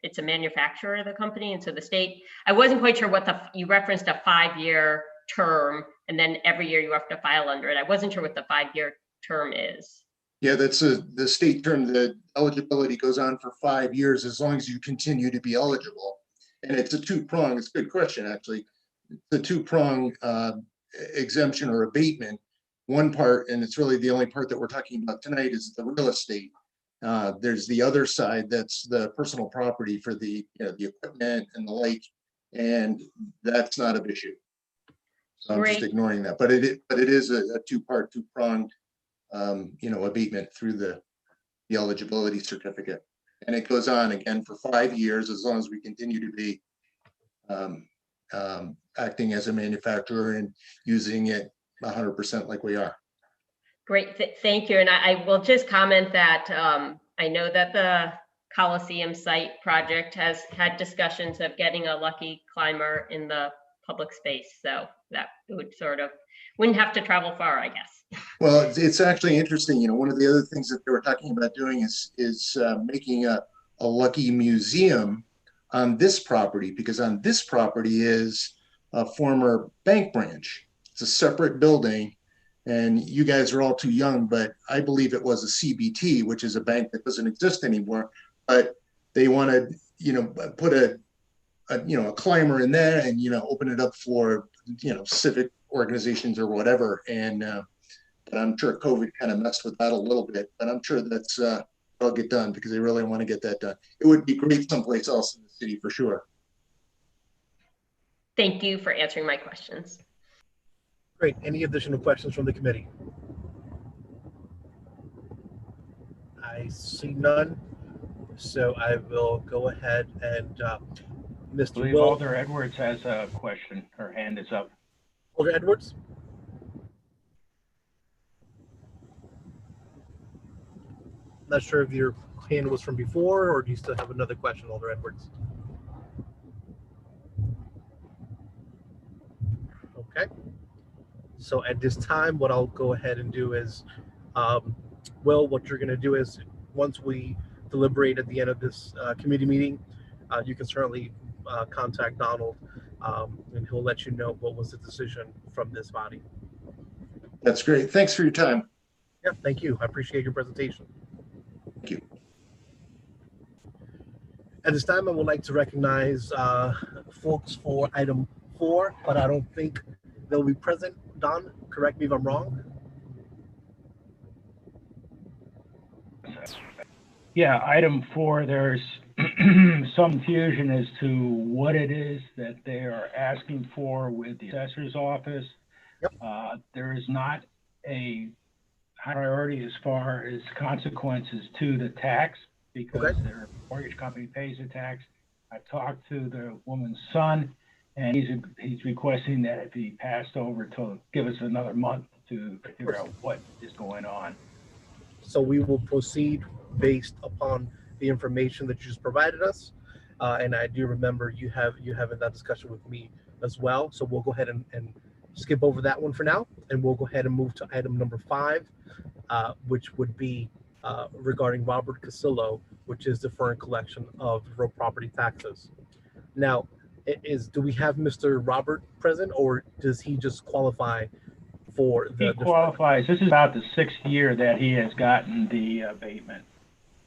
it's a manufacturer of the company, and so the state, I wasn't quite sure you referenced a 5-year term, and then every year you have to file under it. I wasn't sure what the 5-year term is. Yeah, that's the state term. The eligibility goes on for 5 years as long as you continue to be eligible. And it's a two-prong. It's a good question, actually. The two-prong exemption or abatement. One part, and it's really the only part that we're talking about tonight, is the real estate. There's the other side that's the personal property for the the equipment and the like, and that's not an issue. So I'm just ignoring that. But it is a two-part, two-pronged abatement through the eligibility certificate. And it goes on again for 5 years as long as we continue to be acting as a manufacturer and using it 100% like we are. Great, thank you. And I will just comment that I know that the Coliseum site project has had discussions of getting a lucky climber in the public space. So that wouldn't have to travel far, I guess. Well, it's actually interesting. You know, one of the other things that they were talking about doing is making a lucky museum on this property, because on this property is a former bank branch. It's a separate building, and you guys are all too young, but I believe it was a CBT, which is a bank that doesn't exist anymore. But they wanted, put a climber in there and open it up for civic organizations or whatever. And but I'm sure COVID kind of messed with that a little bit, but I'm sure that's will get done because they really want to get that done. It would be great someplace else in the city for sure. Thank you for answering my questions. Great. Any additional questions from the committee? I see none. So I will go ahead and Mr. Will. Alder Edwards has a question. Her hand is up. Alder Edwards? Not sure if your hand was from before, or do you still have another question, Alder Edwards? Okay. So at this time, what I'll go ahead and do is, Will, what you're going to do is once we deliberate at the end of this committee meeting, you can certainly contact Donald and he'll let you know what was the decision from this body. That's great. Thanks for your time. Yeah, thank you. I appreciate your presentation. Thank you. At this time, I would like to recognize folks for item 4, but I don't think they'll be present. Don, correct me if I'm wrong. Yeah, item 4, there's some confusion as to what it is that they are asking for with the assessor's office. Yep. There is not a priority as far as consequences to the tax because their mortgage company pays the tax. I talked to the woman's son, and he's requesting that it be passed over to give us another month to figure out what is going on. So we will proceed based upon the information that you just provided us. And I do remember you having that discussion with me as well. So we'll go ahead and skip over that one for now. And we'll go ahead and move to item number 5, which would be regarding Robert Casillo, which is deferring collection of real property taxes. Now, do we have Mr. Robert present, or does he just qualify for the? He qualifies. This is about the 6th year that he has gotten the abatement.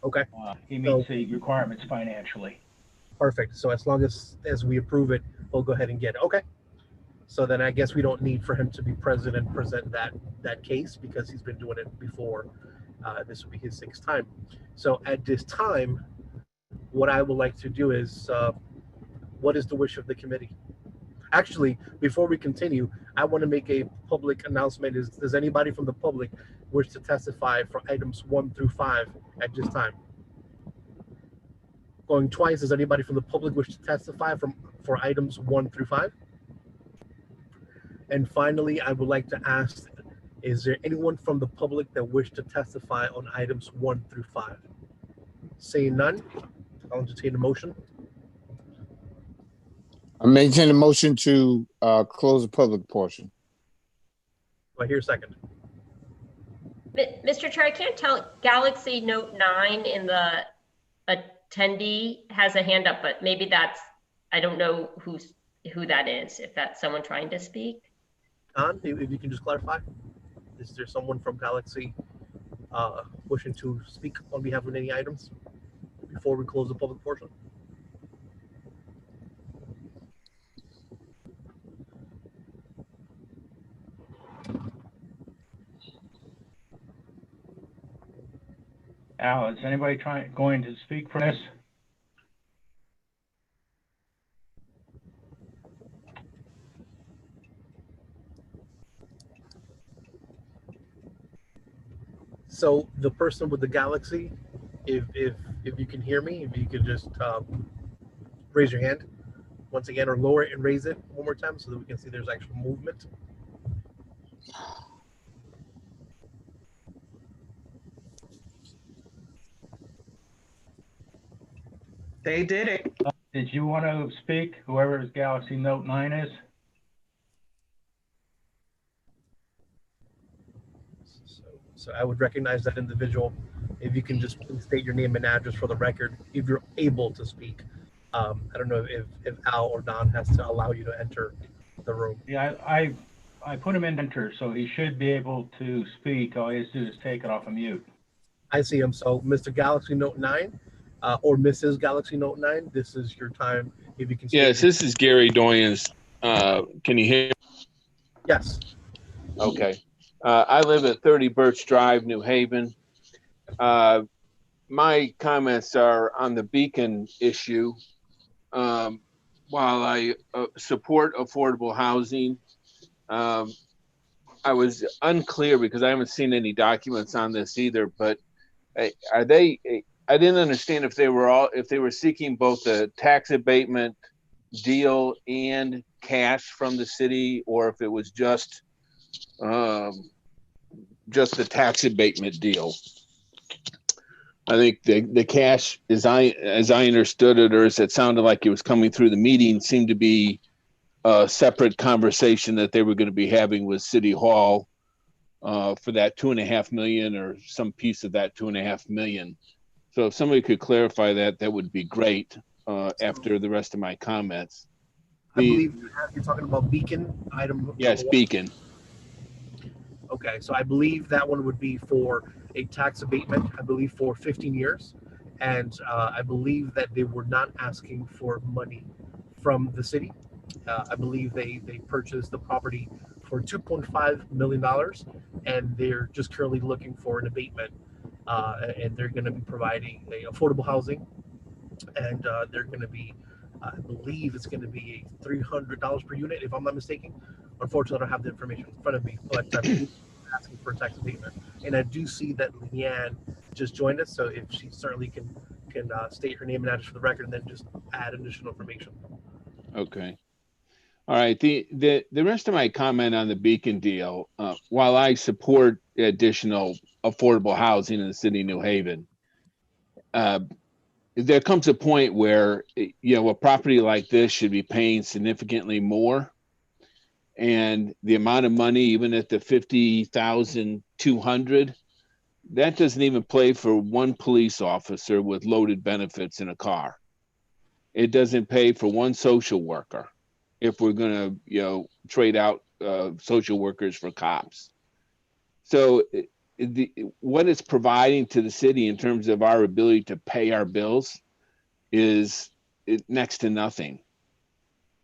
Okay. He meets the requirements financially. Perfect. So as long as we approve it, we'll go ahead and get it. Okay. So then I guess we don't need for him to be present and present that case because he's been doing it before. This will be his 6th time. So at this time, what I would like to do is, what is the wish of the committee? Actually, before we continue, I want to make a public announcement. Does anybody from the public wish to testify for items 1 through 5 at this time? Going twice, does anybody from the public wish to testify for items 1 through 5? And finally, I would like to ask Is there anyone from the public that wish to testify on items 1 through 5? Seeing none, I'll entertain a motion. I maintain a motion to close the public portion. Do I hear a second? Mr. Chair, I can't tell, Galaxy Note 9 in the attendee has a hand up, but maybe that's, I don't know who that is, if that's someone trying to speak. Don, if you can just clarify, is there someone from Galaxy wishing to speak on behalf of any items before we close the public portion? Al, is anybody going to speak for this? So the person with the Galaxy, if you can hear me, if you could just raise your hand once again, or lower it and raise it one more time so that we can see there's actual movement. They did it. Did you want to speak, whoever his Galaxy Note 9 is? So I would recognize that individual. If you can just please state your name and address for the record, if you're able to speak. I don't know if Al or Don has to allow you to enter the room. Yeah, I put him in enter, so he should be able to speak. All he has to do is take it off of mute. I see him. So Mr. Galaxy Note 9 or Mrs. Galaxy Note 9, this is your time. If you can speak. Yes, this is Gary Doyens. Can you hear me? Yes. Okay. I live at 30 Birch Drive, New Haven. My comments are on the Beacon issue. While I support affordable housing, I was unclear because I haven't seen any documents on this either, but are they, I didn't understand if they were seeking both a tax abatement deal and cash from the city, or if it was just the tax abatement deal. I think the cash, as I understood it, or as it sounded like it was coming through the meeting, seemed to be a separate conversation that they were going to be having with City Hall for that $2.5 million or some piece of that $2.5 million. So if somebody could clarify that, that would be great after the rest of my comments. I believe you're talking about Beacon item. Yes, Beacon. Okay, so I believe that one would be for a tax abatement, I believe for 15 years. And I believe that they were not asking for money from the city. I believe they purchased the property for $2.5 million, and they're just currently looking for an abatement. And they're going to be providing affordable housing, and they're going to be, I believe it's going to be $300 per unit, if I'm not mistaken. Unfortunately, I don't have the information in front of me, but I'm asking for a tax abatement. And I do see that Leanne just joined us, so if she certainly can state her name and address for the record, and then just add additional information. Okay. All right. The rest of my comment on the Beacon deal, while I support additional affordable housing in the city of New Haven, there comes a point where, a property like this should be paying significantly more. And the amount of money, even at the $50,200, that doesn't even play for one police officer with loaded benefits in a car. It doesn't pay for one social worker if we're going to, trade out social workers for cops. So what it's providing to the city in terms of our ability to pay our bills is next to nothing.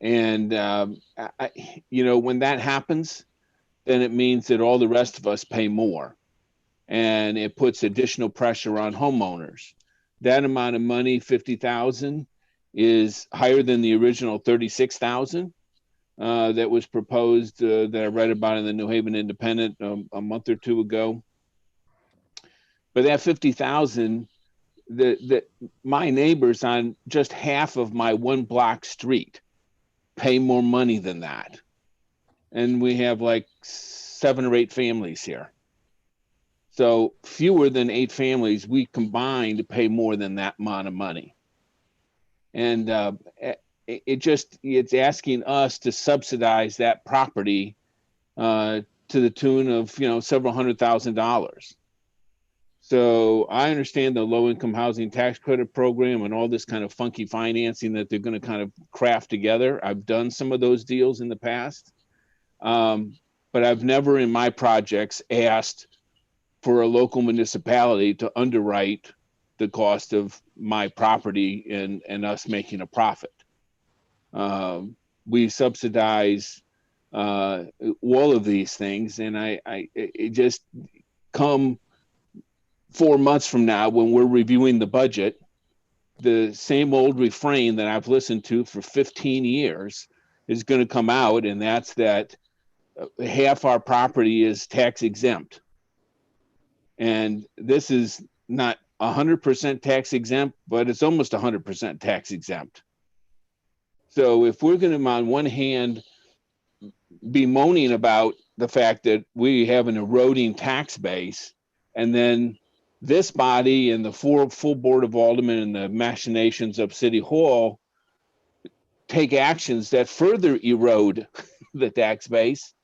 And, when that happens, then it means that all the rest of us pay more. And it puts additional pressure on homeowners. That amount of money, $50,000, is higher than the original $36,000 that was proposed, that I read about in the New Haven Independent a month or two ago. But that $50,000, my neighbors on just half of my one block street pay more money than that. And we have like 7 or 8 families here. So fewer than 8 families, we combined pay more than that amount of money. And it's asking us to subsidize that property to the tune of, several $100,000. So I understand the low income housing tax credit program and all this kind of funky financing that they're going to kind of craft together. I've done some of those deals in the past. But I've never in my projects asked for a local municipality to underwrite the cost of my property and us making a profit. We subsidize all of these things, and it just come 4 months from now when we're reviewing the budget, the same old refrain that I've listened to for 15 years is going to come out, and that's that half our property is tax exempt. And this is not 100% tax exempt, but it's almost 100% tax exempt. So if we're going to, on one hand, be moaning about the fact that we have an eroding tax base, and then this body and the full board of aldermen and the machinations of City Hall take actions that further erode the tax base,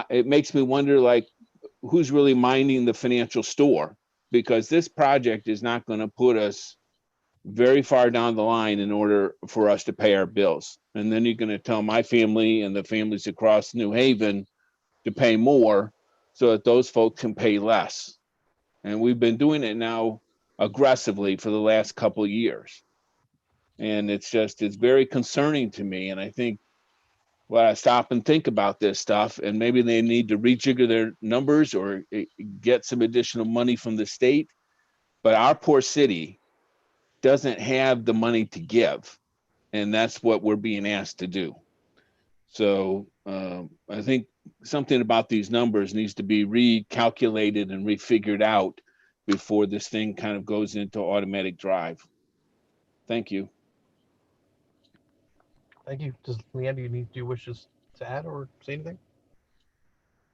it makes me wonder, like, who's really minding the financial store? Because this project is not going to put us very far down the line in order for us to pay our bills. And then you're going to tell my family and the families across New Haven to pay more so that those folks can pay less. And we've been doing it now aggressively for the last couple of years. And it's very concerning to me. And I think, well, I stop and think about this stuff, and maybe they need to rejigger their numbers or get some additional money from the state. But our poor city doesn't have the money to give, and that's what we're being asked to do. So I think something about these numbers needs to be recalculated and refigured out before this thing kind of goes into automatic drive. Thank you. Thank you. Does Leanne, do you wish to add or say anything?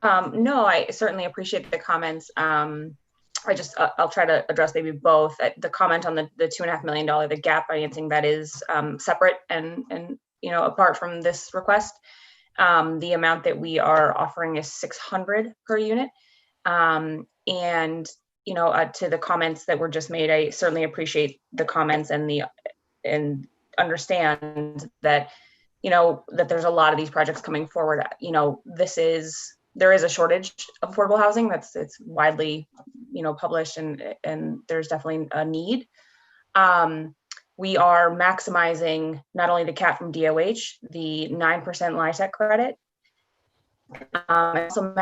No, I certainly appreciate the comments. I'll try to address maybe both. The comment on the $2.5 million, the gap financing, that is separate and apart from this request. The amount that we are offering is $600 per unit. And to the comments that were just made, I certainly appreciate the comments and understand that that there's a lot of these projects coming forward. There is a shortage of affordable housing. It's widely published, and there's definitely a need. We are maximizing not only the cap from DOH, the 9% LIHTC credit, also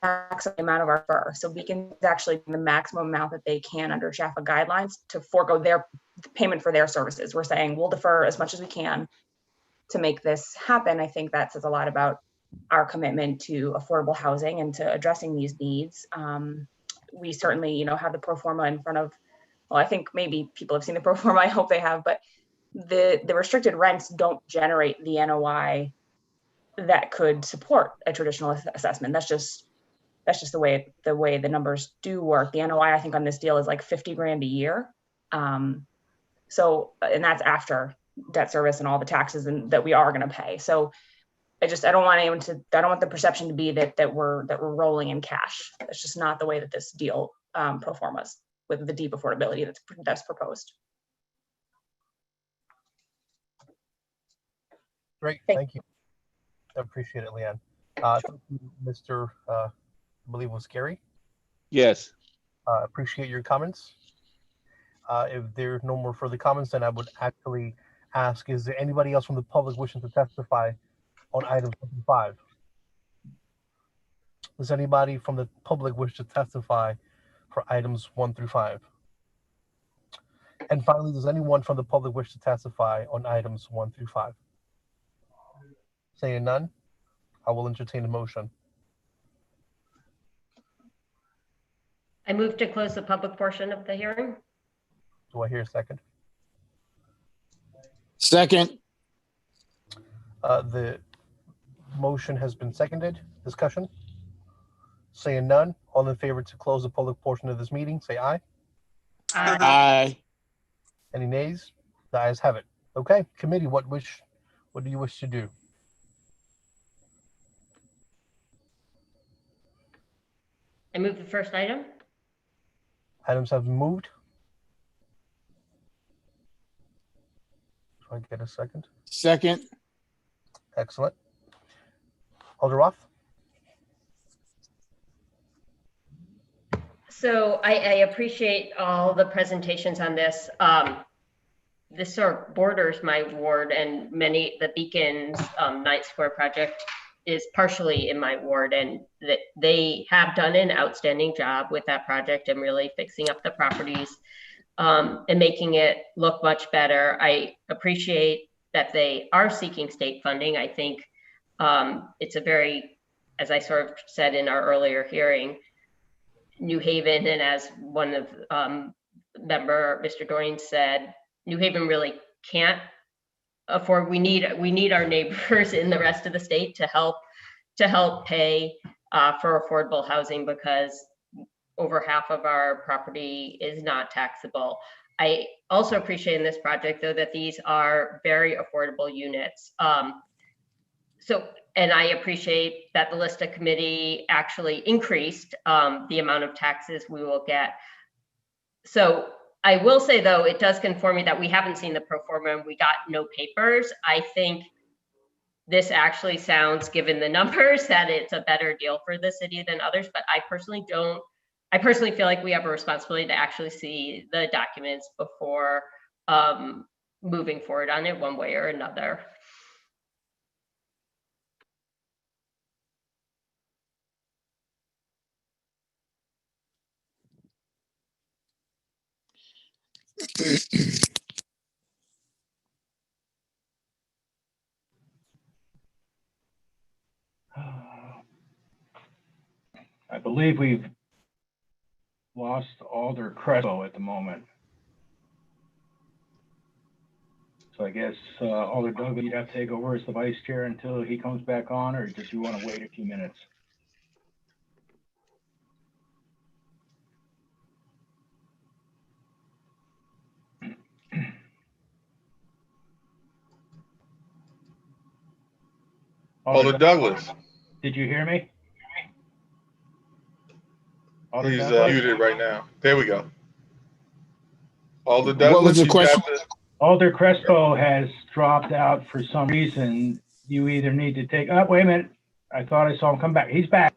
maximum amount of our FER. So Beacon is actually the maximum amount that they can under SHAFA guidelines to forego their payment for their services. We're saying we'll defer as much as we can to make this happen. I think that says a lot about our commitment to affordable housing and to addressing these needs. We certainly, have the pro forma in front of, well, I think maybe people have seen the pro forma, I hope they have, but the restricted rents don't generate the NOI that could support a traditional assessment. That's just the way the numbers do work. The NOI, I think, on this deal is like 50 grand a year. And that's after debt service and all the taxes that we are going to pay. So I don't want the perception to be that we're rolling in cash. That's just not the way that this deal pro formas with the deep affordability that's proposed. Great, thank you. I appreciate it, Leanne. Mr. I believe it was Gary. Yes. Appreciate your comments. If there's no more further comments, then I would actually ask, is there anybody else from the public wishing to testify on items 1 through 5? Does anybody from the public wish to testify for items 1 through 5? And finally, does anyone from the public wish to testify on items 1 through 5? Saying none, I will entertain a motion. I move to close the public portion of the hearing. Do I hear a second? Second. The motion has been seconded. Discussion? Saying none, all in favor to close the public portion of this meeting, say aye. Aye. Any nays? The ayes have it. Okay, committee, what do you wish to do? I move the first item. Items have been moved. Do I get a second? Second. Excellent. Alder Roth? So I appreciate all the presentations on this. This sort of borders my ward, and the Beacon's Ninth Square project is partially in my ward, and that they have done an outstanding job with that project and really fixing up the properties and making it look much better. I appreciate that they are seeking state funding. I think it's a very, as I sort of said in our earlier hearing, New Haven, and as one of member Mr. Dorian said, New Haven really can't afford. We need our neighbors in the rest of the state to help pay for affordable housing, because over half of our property is not taxable. I also appreciate in this project, though, that these are very affordable units. And I appreciate that the Lista committee actually increased the amount of taxes we will get. So I will say, though, it does conform me that we haven't seen the pro forma and we got no papers. I think this actually sounds, given the numbers, that it's a better deal for the city than others, but I personally feel like we have a responsibility to actually see the documents before moving forward on it one way or another. I believe we've lost Alder Crespo at the moment. So I guess Alder Douglas, you'd have to take over as the vice chair until he comes back on, or just you want to wait a few minutes? Alder Douglas. Did you hear me? Alder He's Douglas? muted right now. There we go. Alder Douglas. What was the question? Alder Crespo has dropped out for some reason. You either need to take, oh, wait a minute. I thought I saw him come back. He's back.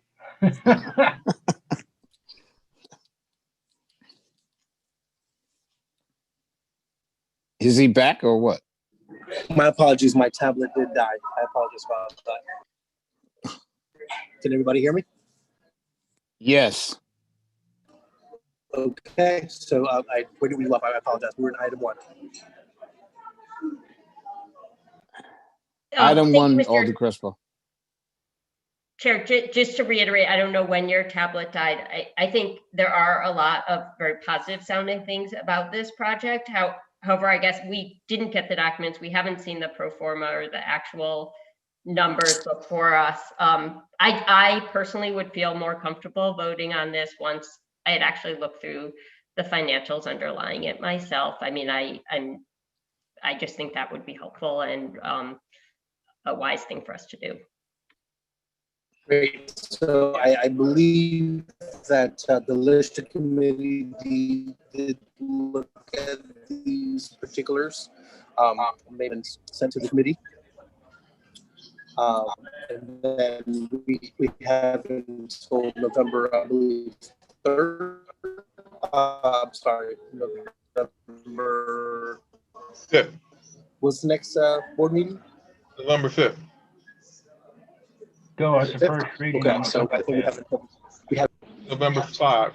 Is he back or what? My apologies. My tablet did die. I apologize about that. Can everybody hear me? Yes. Okay. So where did we left? I apologize. We were in item 1. Item 1, Alder Crespo. Chair, just to reiterate, I don't know when your tablet died. I think there are a lot of very positive sounding things about this project. However, I guess we didn't get the documents. We haven't seen the pro forma or the actual numbers before us. I personally would feel more comfortable voting on this once I had actually looked through the financials underlying it myself. I mean, I just think that would be helpful and a wise thing for us to do. Great. So I believe that the Lista committee did look at these particulars, maybe sent to the committee. And then we have until November, I believe, 3rd. I'm sorry, November 5th. What's the next board meeting? November 5th. Go as the first reading. Okay, so I think we have November 5th.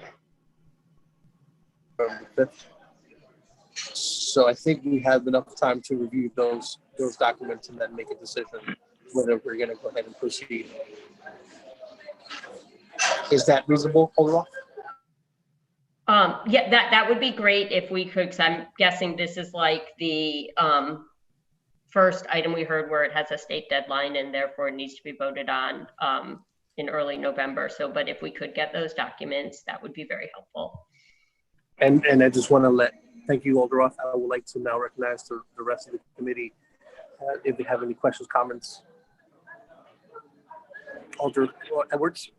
November 5th. So I think we have enough time to review those documents and then make a decision whether we're going to go ahead and proceed. Is that reasonable, Alder? Yeah, that would be great if we could, because I'm guessing this is like the first item we heard where it has a state deadline and therefore it needs to be voted on in early November. So, but if we could get those documents, that would be very helpful. And I just want to thank you, Alder Roth. I would like to now recognize the rest of the committee if they have any questions, comments. Alder Edwards.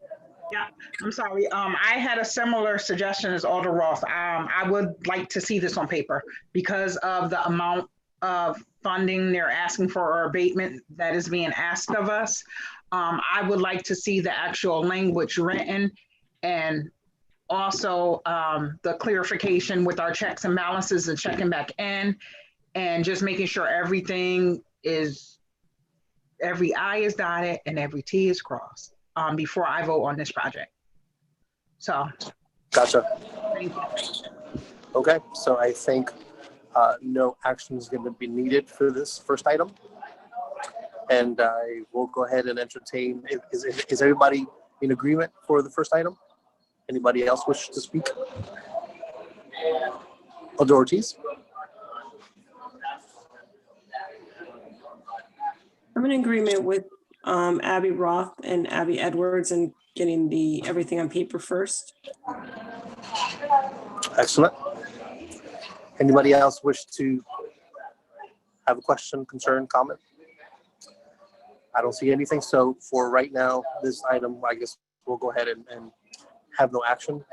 Yeah, I'm sorry. I had a similar suggestion as Alder Roth. I would like to see this on paper because of the amount of funding they're asking for or abatement that is being asked of us. I would like to see the actual language written and also the clarification with our checks and balances and checking back in and just making sure every I is dotted and every T is crossed before I vote on this project. So. Gotcha. Thank you. Okay, so I think no action is going to be needed for this first item. And I will go ahead and entertain, is everybody in agreement for the first item? Anybody else wish to speak? Alder Ortiz? I'm in agreement with Abby Roth and Abby Edwards and getting everything on paper first. Excellent. Anybody else wish to have a question, concern, comment? I don't see anything. So for right now, this item, I guess we'll go ahead and have no action.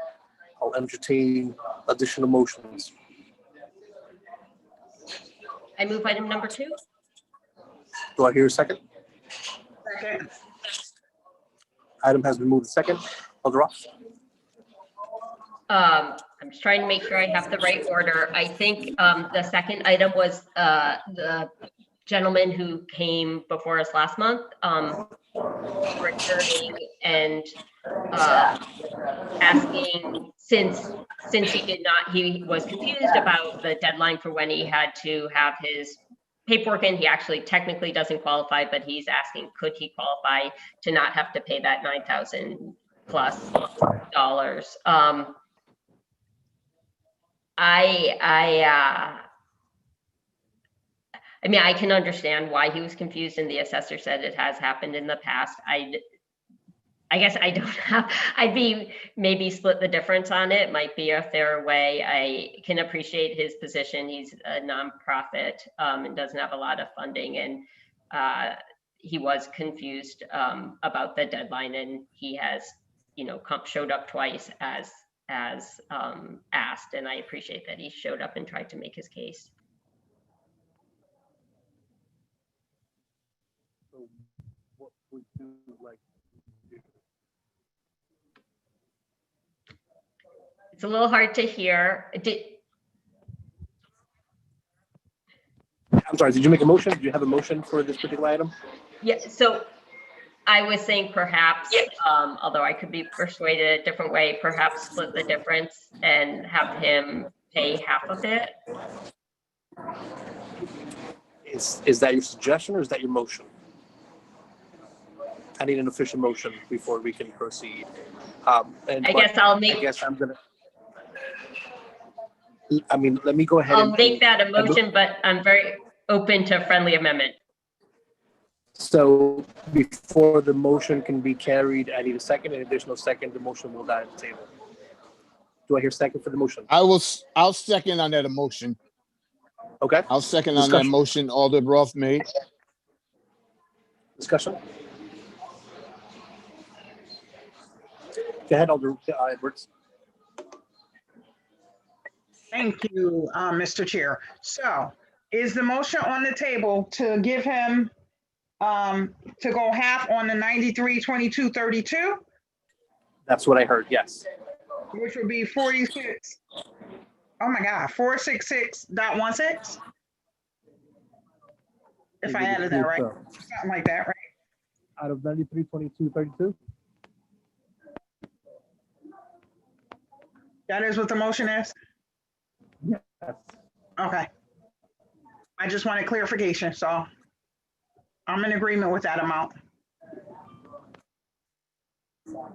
I'll entertain additional motions. I move item number 2. Do I hear a second? Second. Item has been moved second. Alder Roth. I'm just trying to make sure I have the right order. I think the second item was the gentleman who came before us last month, returning and asking since he was confused about the deadline for when he had to have his paperwork in. He actually technically doesn't qualify, but he's asking, could he qualify to not have to pay that $9,000 plus dollars? I mean, I can understand why he was confused, and the assessor said it has happened in the past. I guess I don't have, I'd be maybe split the difference on it, might be a fair way. I can appreciate his position. He's a nonprofit and doesn't have a lot of funding, and he was confused about the deadline, and he has, showed up twice as asked, and I appreciate that he showed up and tried to make his case. So what would you like to do? It's a little hard to hear. I'm sorry, did you make a motion? Did you have a motion for this particular item? Yeah, so I was saying perhaps, although I could be persuaded a different way, perhaps split the difference and have him pay half of it. Is that your suggestion or is that your motion? I need an official motion before we can proceed. I guess I'm gonna. Let me go ahead. I'll make that a motion, but I'm very open to friendly amendment. So before the motion can be carried, I need a second, and if there's no second, the motion will die at the table. Do I hear second for the motion? I'll second on that motion. Okay. I'll second on that motion Alder Roth made. Discussion. Go ahead, Alder Edwards. Thank you, Mr. Chair. So is the motion on the table to give him to go half on the 93-22-32? That's what I heard, yes. Which would be 46. Oh my God, 466.16? If I added that right, something like that, right? Out of 93-22-32? That is what the motion is? Yes. Okay. I just wanted clarification, so I'm in agreement with that amount. So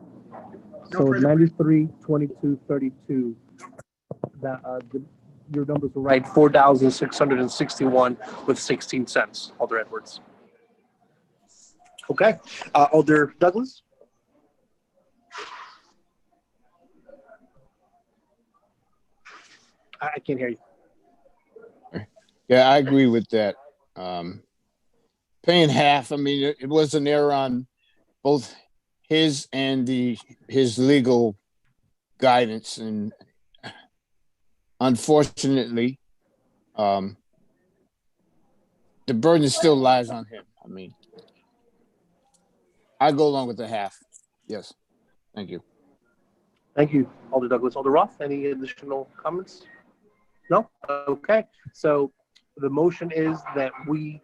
93-22-32. That your numbers were right. 4,661 with 16 cents. Alder Edwards. Okay. Alder Douglas. I can't hear you. Yeah, I agree with that. Paying half, I mean, it was an error on both his and his legal guidance, and unfortunately, the burden still lies on him. I mean, I go along with the half. Yes, thank you. Thank you, Alder Douglas. Alder Roth, any additional comments? No? Okay. So the motion is that we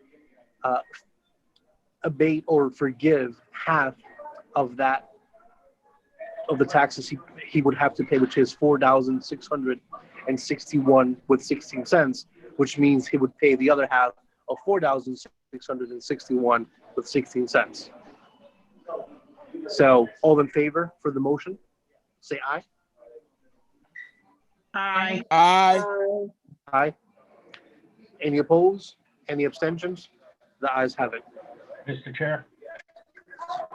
abate or forgive half of that, of the taxes he would have to pay, which is $4,661.16, which means he would pay the other half of $4,661.16. So all in favor for the motion, say aye. Aye. Aye. Aye. Any opposed? Any abstentions? The ayes have it. Mr. Chair,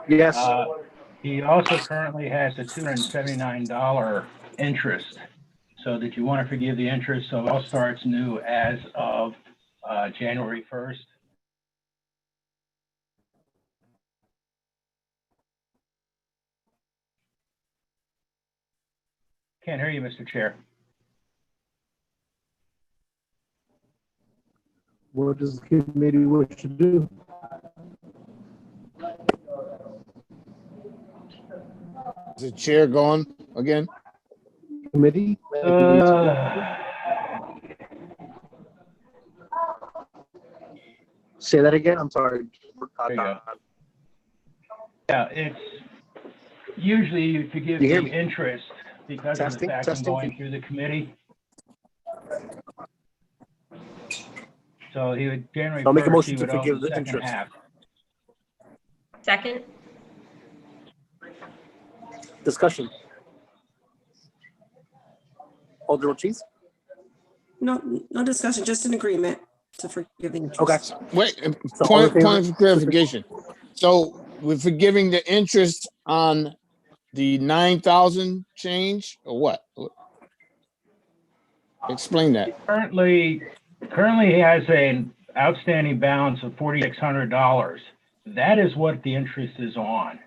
Yes. he also currently has a $279 interest. So that you want to forgive the interest, so it all starts new as of January 1st. Can't hear you, Mr. Chair. What does the committee wish to do? Is the chair going again? Committee? Say that again. I'm sorry. There you go. Yeah, it's usually you forgive You hear the me? interest because of the fact I'm going through the committee. So he would January I'll make a 1st, motion he to would owe forgive the the second interest. half. Second? Discussion. Alder Ortiz? No, no discussion, just an agreement to forgive the interest. Okay. Wait, So all in favor? point of clarification. So we're forgiving the interest on the 9,000 change, or what? Explain that. Currently he has an outstanding balance of $4,600. That is what the interest is on.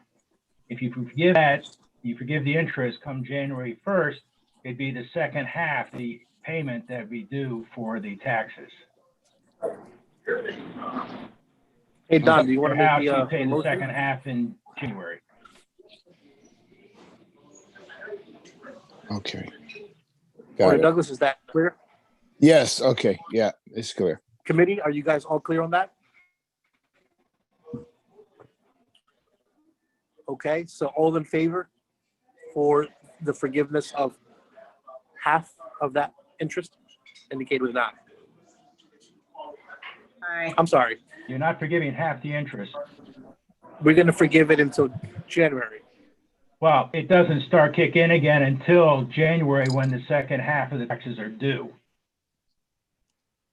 If you forgive that, you forgive the interest come January 1st, it'd be the second half, the payment that we do for the taxes. Hey, Don, do you want to make You the pay the motion? second half in January. Okay. Alder Got it. Douglas, is that clear? Yes, okay, yeah, it's clear. Committee, are you guys all clear on that? Okay, so all in favor for the forgiveness of half of that interest? Indicate with an eye. Aye. I'm sorry. You're not forgiving half the interest. We're going to forgive it until January. Well, it doesn't start kick in again until January when the second half of the taxes are due.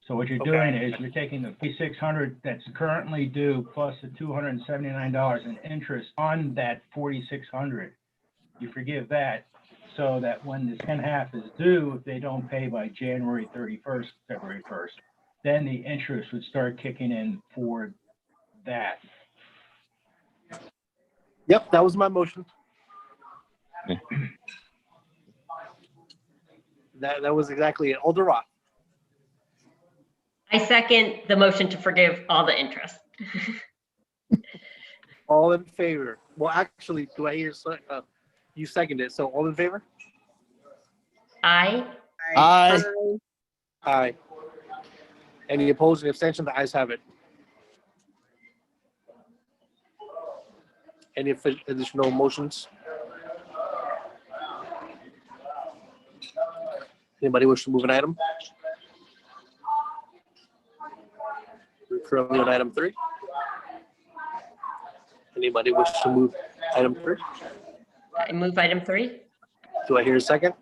So what you're doing is you're taking the $4,600 that's currently due plus the $279 in interest on that $4,600. You forgive that so that when the second half is due, if they don't pay by January 31st, February 1st, then the interest would start kicking in for that. Yep, that was my motion. That was exactly it. Alder Roth. I second the motion to forgive all the interest. All in favor? Well, actually, do I hear you seconded it? So all in favor? Aye. Aye. Aye. Any opposed and abstention? The ayes have it. Any additional motions? Anybody wish to move an item? We're currently on item 3. Anybody wish to move item 3? I move item 3. Do I hear a second?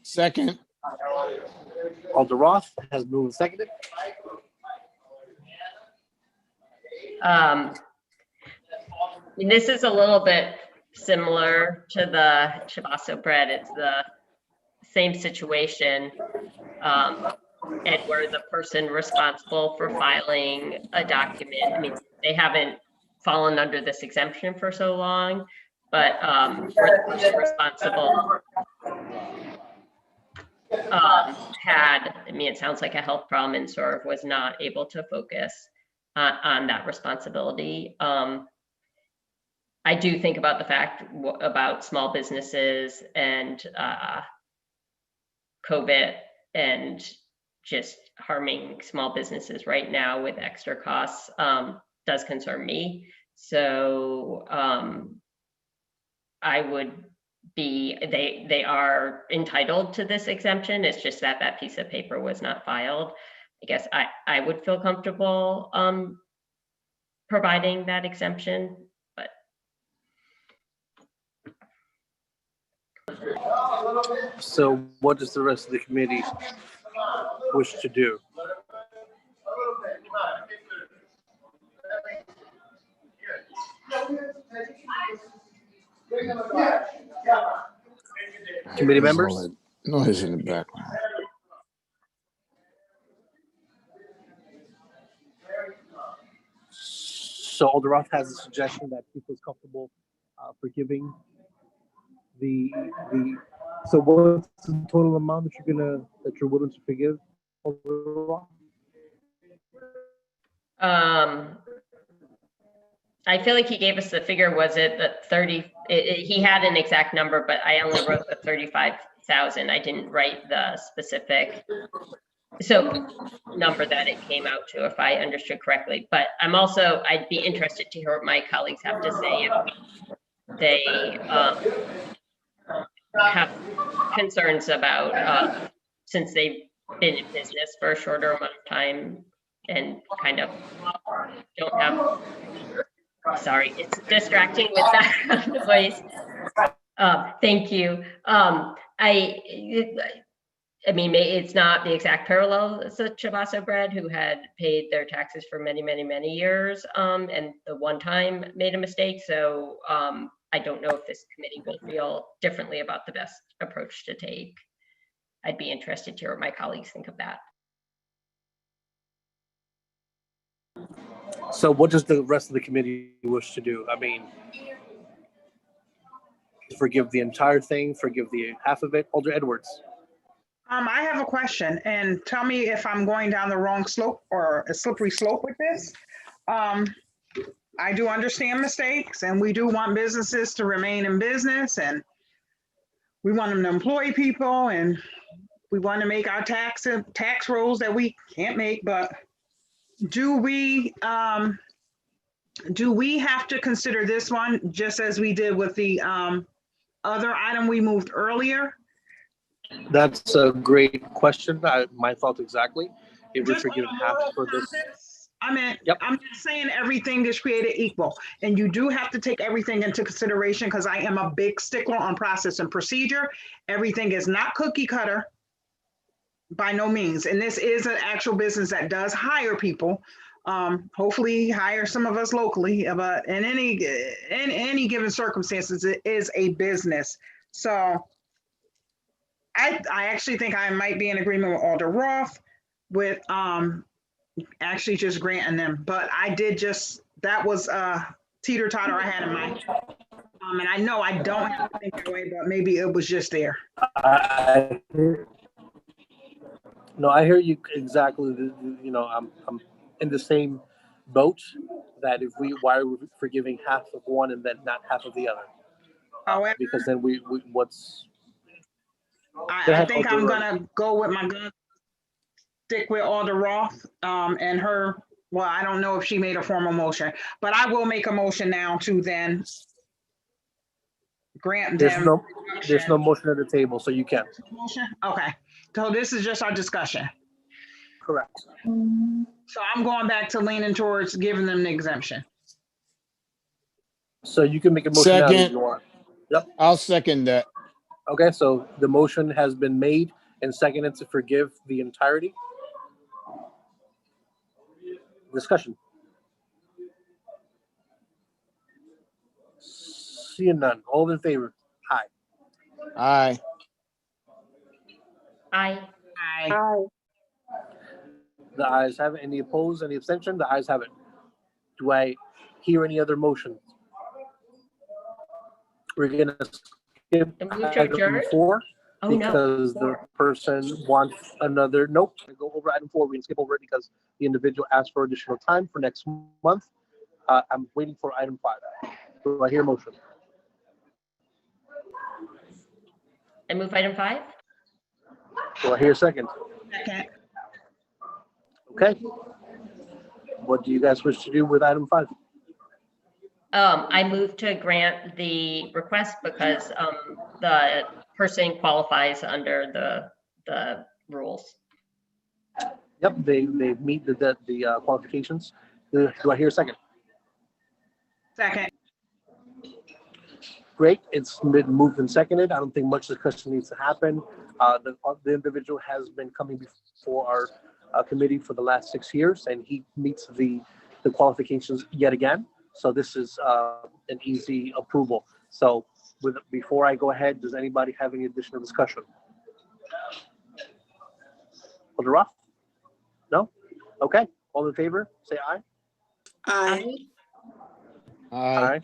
Second. Alder Roth has moved and seconded. And this is a little bit similar to the Chivasso bread. It's the same situation, and we're the person responsible for filing a document. I mean, they haven't fallen under this exemption for so long, but we're the person responsible. I mean, it sounds like a health problem and sort of was not able to focus on that responsibility. I do think about the fact about small businesses and COVID and just harming small businesses right now with extra costs does concern me. So I would be, they are entitled to this exemption. It's just that that piece of paper was not filed. I guess I would feel comfortable providing that exemption, but. So what does the rest of the committee wish to do? Committee members? Noise in the background. So Alder has a suggestion that he feels comfortable forgiving the. So what's the total amount that you're willing to forgive, Alder? I feel like he gave us the figure. Was it the 30? He had an exact number, but I only wrote the 35,000. I didn't write the specific number that it came out to, if I understood correctly. But I'd be interested to hear what my colleagues have to say if they have concerns about, since they've been in business for a shorter amount of time and kind of don't have, sorry, it's distracting with that noise. Thank you. I mean, it's not the exact parallel as the Chavasso Bread, who had paid their taxes for many, many, many years, and the one time made a mistake. So I don't know if this committee will feel differently about the best approach to take. I'd be interested to hear what my colleagues think of that. So what does the rest of the committee wish to do? I mean, forgive the entire thing, forgive the half of it. Alder Edwards. I have a question, and tell me if I'm going down the wrong slope or a slippery slope with this. I do understand mistakes, and we do want businesses to remain in business, and we want them to employ people, and we want to make our tax rolls that we can't make. But do we have to consider this one just as we did with the other item we moved earlier? That's a great question. My thoughts exactly. If we're forgiving half for this. Yep. I'm just saying everything is created equal, and you do have to take everything into consideration, because I am a big stickler on process and procedure. Everything is not cookie cutter by no means, and this is an actual business that does hire people. Hopefully hire some of us locally, but in any given circumstances, it is a business. So I actually think I might be in agreement with Alder Roth with actually just granting them. But I did that was teeter-totter I had in mind. And I know I don't have to think that way, but maybe it was just there. No, I hear you exactly. You know, I'm in the same boat, that why are we forgiving half of one and then not half of the other? However, because then I think I'm gonna go with my gun, stick with Alder Roth and her. Well, I don't know if she made a formal motion, but I will make a motion now to then grant them. There's no motion at the table, so you can. Motion? Okay. So this is just our discussion. Correct. So I'm going back to leaning towards giving them the exemption. So you can make a motion now if you want. Yep. I'll second that. Okay, so the motion has been made and seconded to forgive the entirety. Discussion. Seeing none. All in favor? Aye. Aye. Aye. Aye. The ayes have it. Any opposed? Any abstention? The ayes have it. Do I hear any other motions? We're gonna skip And move to item adjourn? 4 Oh, no. because the 4. person wants another. Nope. We go over item 4. We're gonna skip over it because the individual asked for additional time for next month. I'm waiting for item 5. Do I hear a motion? I move item 5. Do I hear a second? Second. Okay. What do you guys wish to do with item 5? I move to grant the request because the person qualifies under the rules. Yep, they meet the qualifications. Do I hear a second? Second. Great, it's been moved and seconded. I don't think much discussion needs to happen. The individual has been coming before our committee for the last 6 years, and he meets the qualifications yet again. So this is an easy approval. So before I go ahead, does anybody have any additional discussion? Alder Roth? No? Okay, all in favor, say aye. Aye. Aye.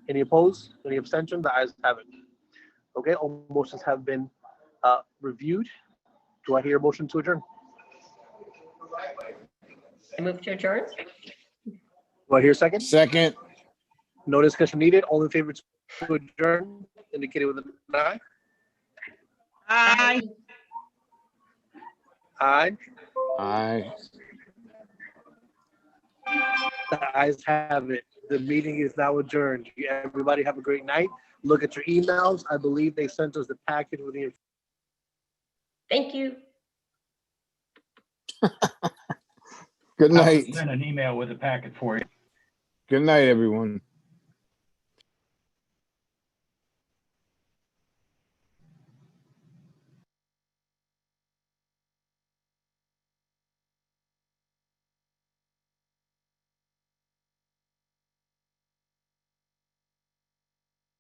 Any opposed? Any abstention? The ayes have it. Okay, all motions have been reviewed. Do I hear a motion to adjourn? I move to adjourn. Do I hear a second? Second. No discussion needed. All in favor to adjourn, indicated with an aye. Aye. Aye. Aye. The ayes have it. The meeting is now adjourned. Everybody have a great night. Look at your emails. I believe they sent us the package with the. Thank you. Good night. Send an email with a packet for you. Good night, everyone.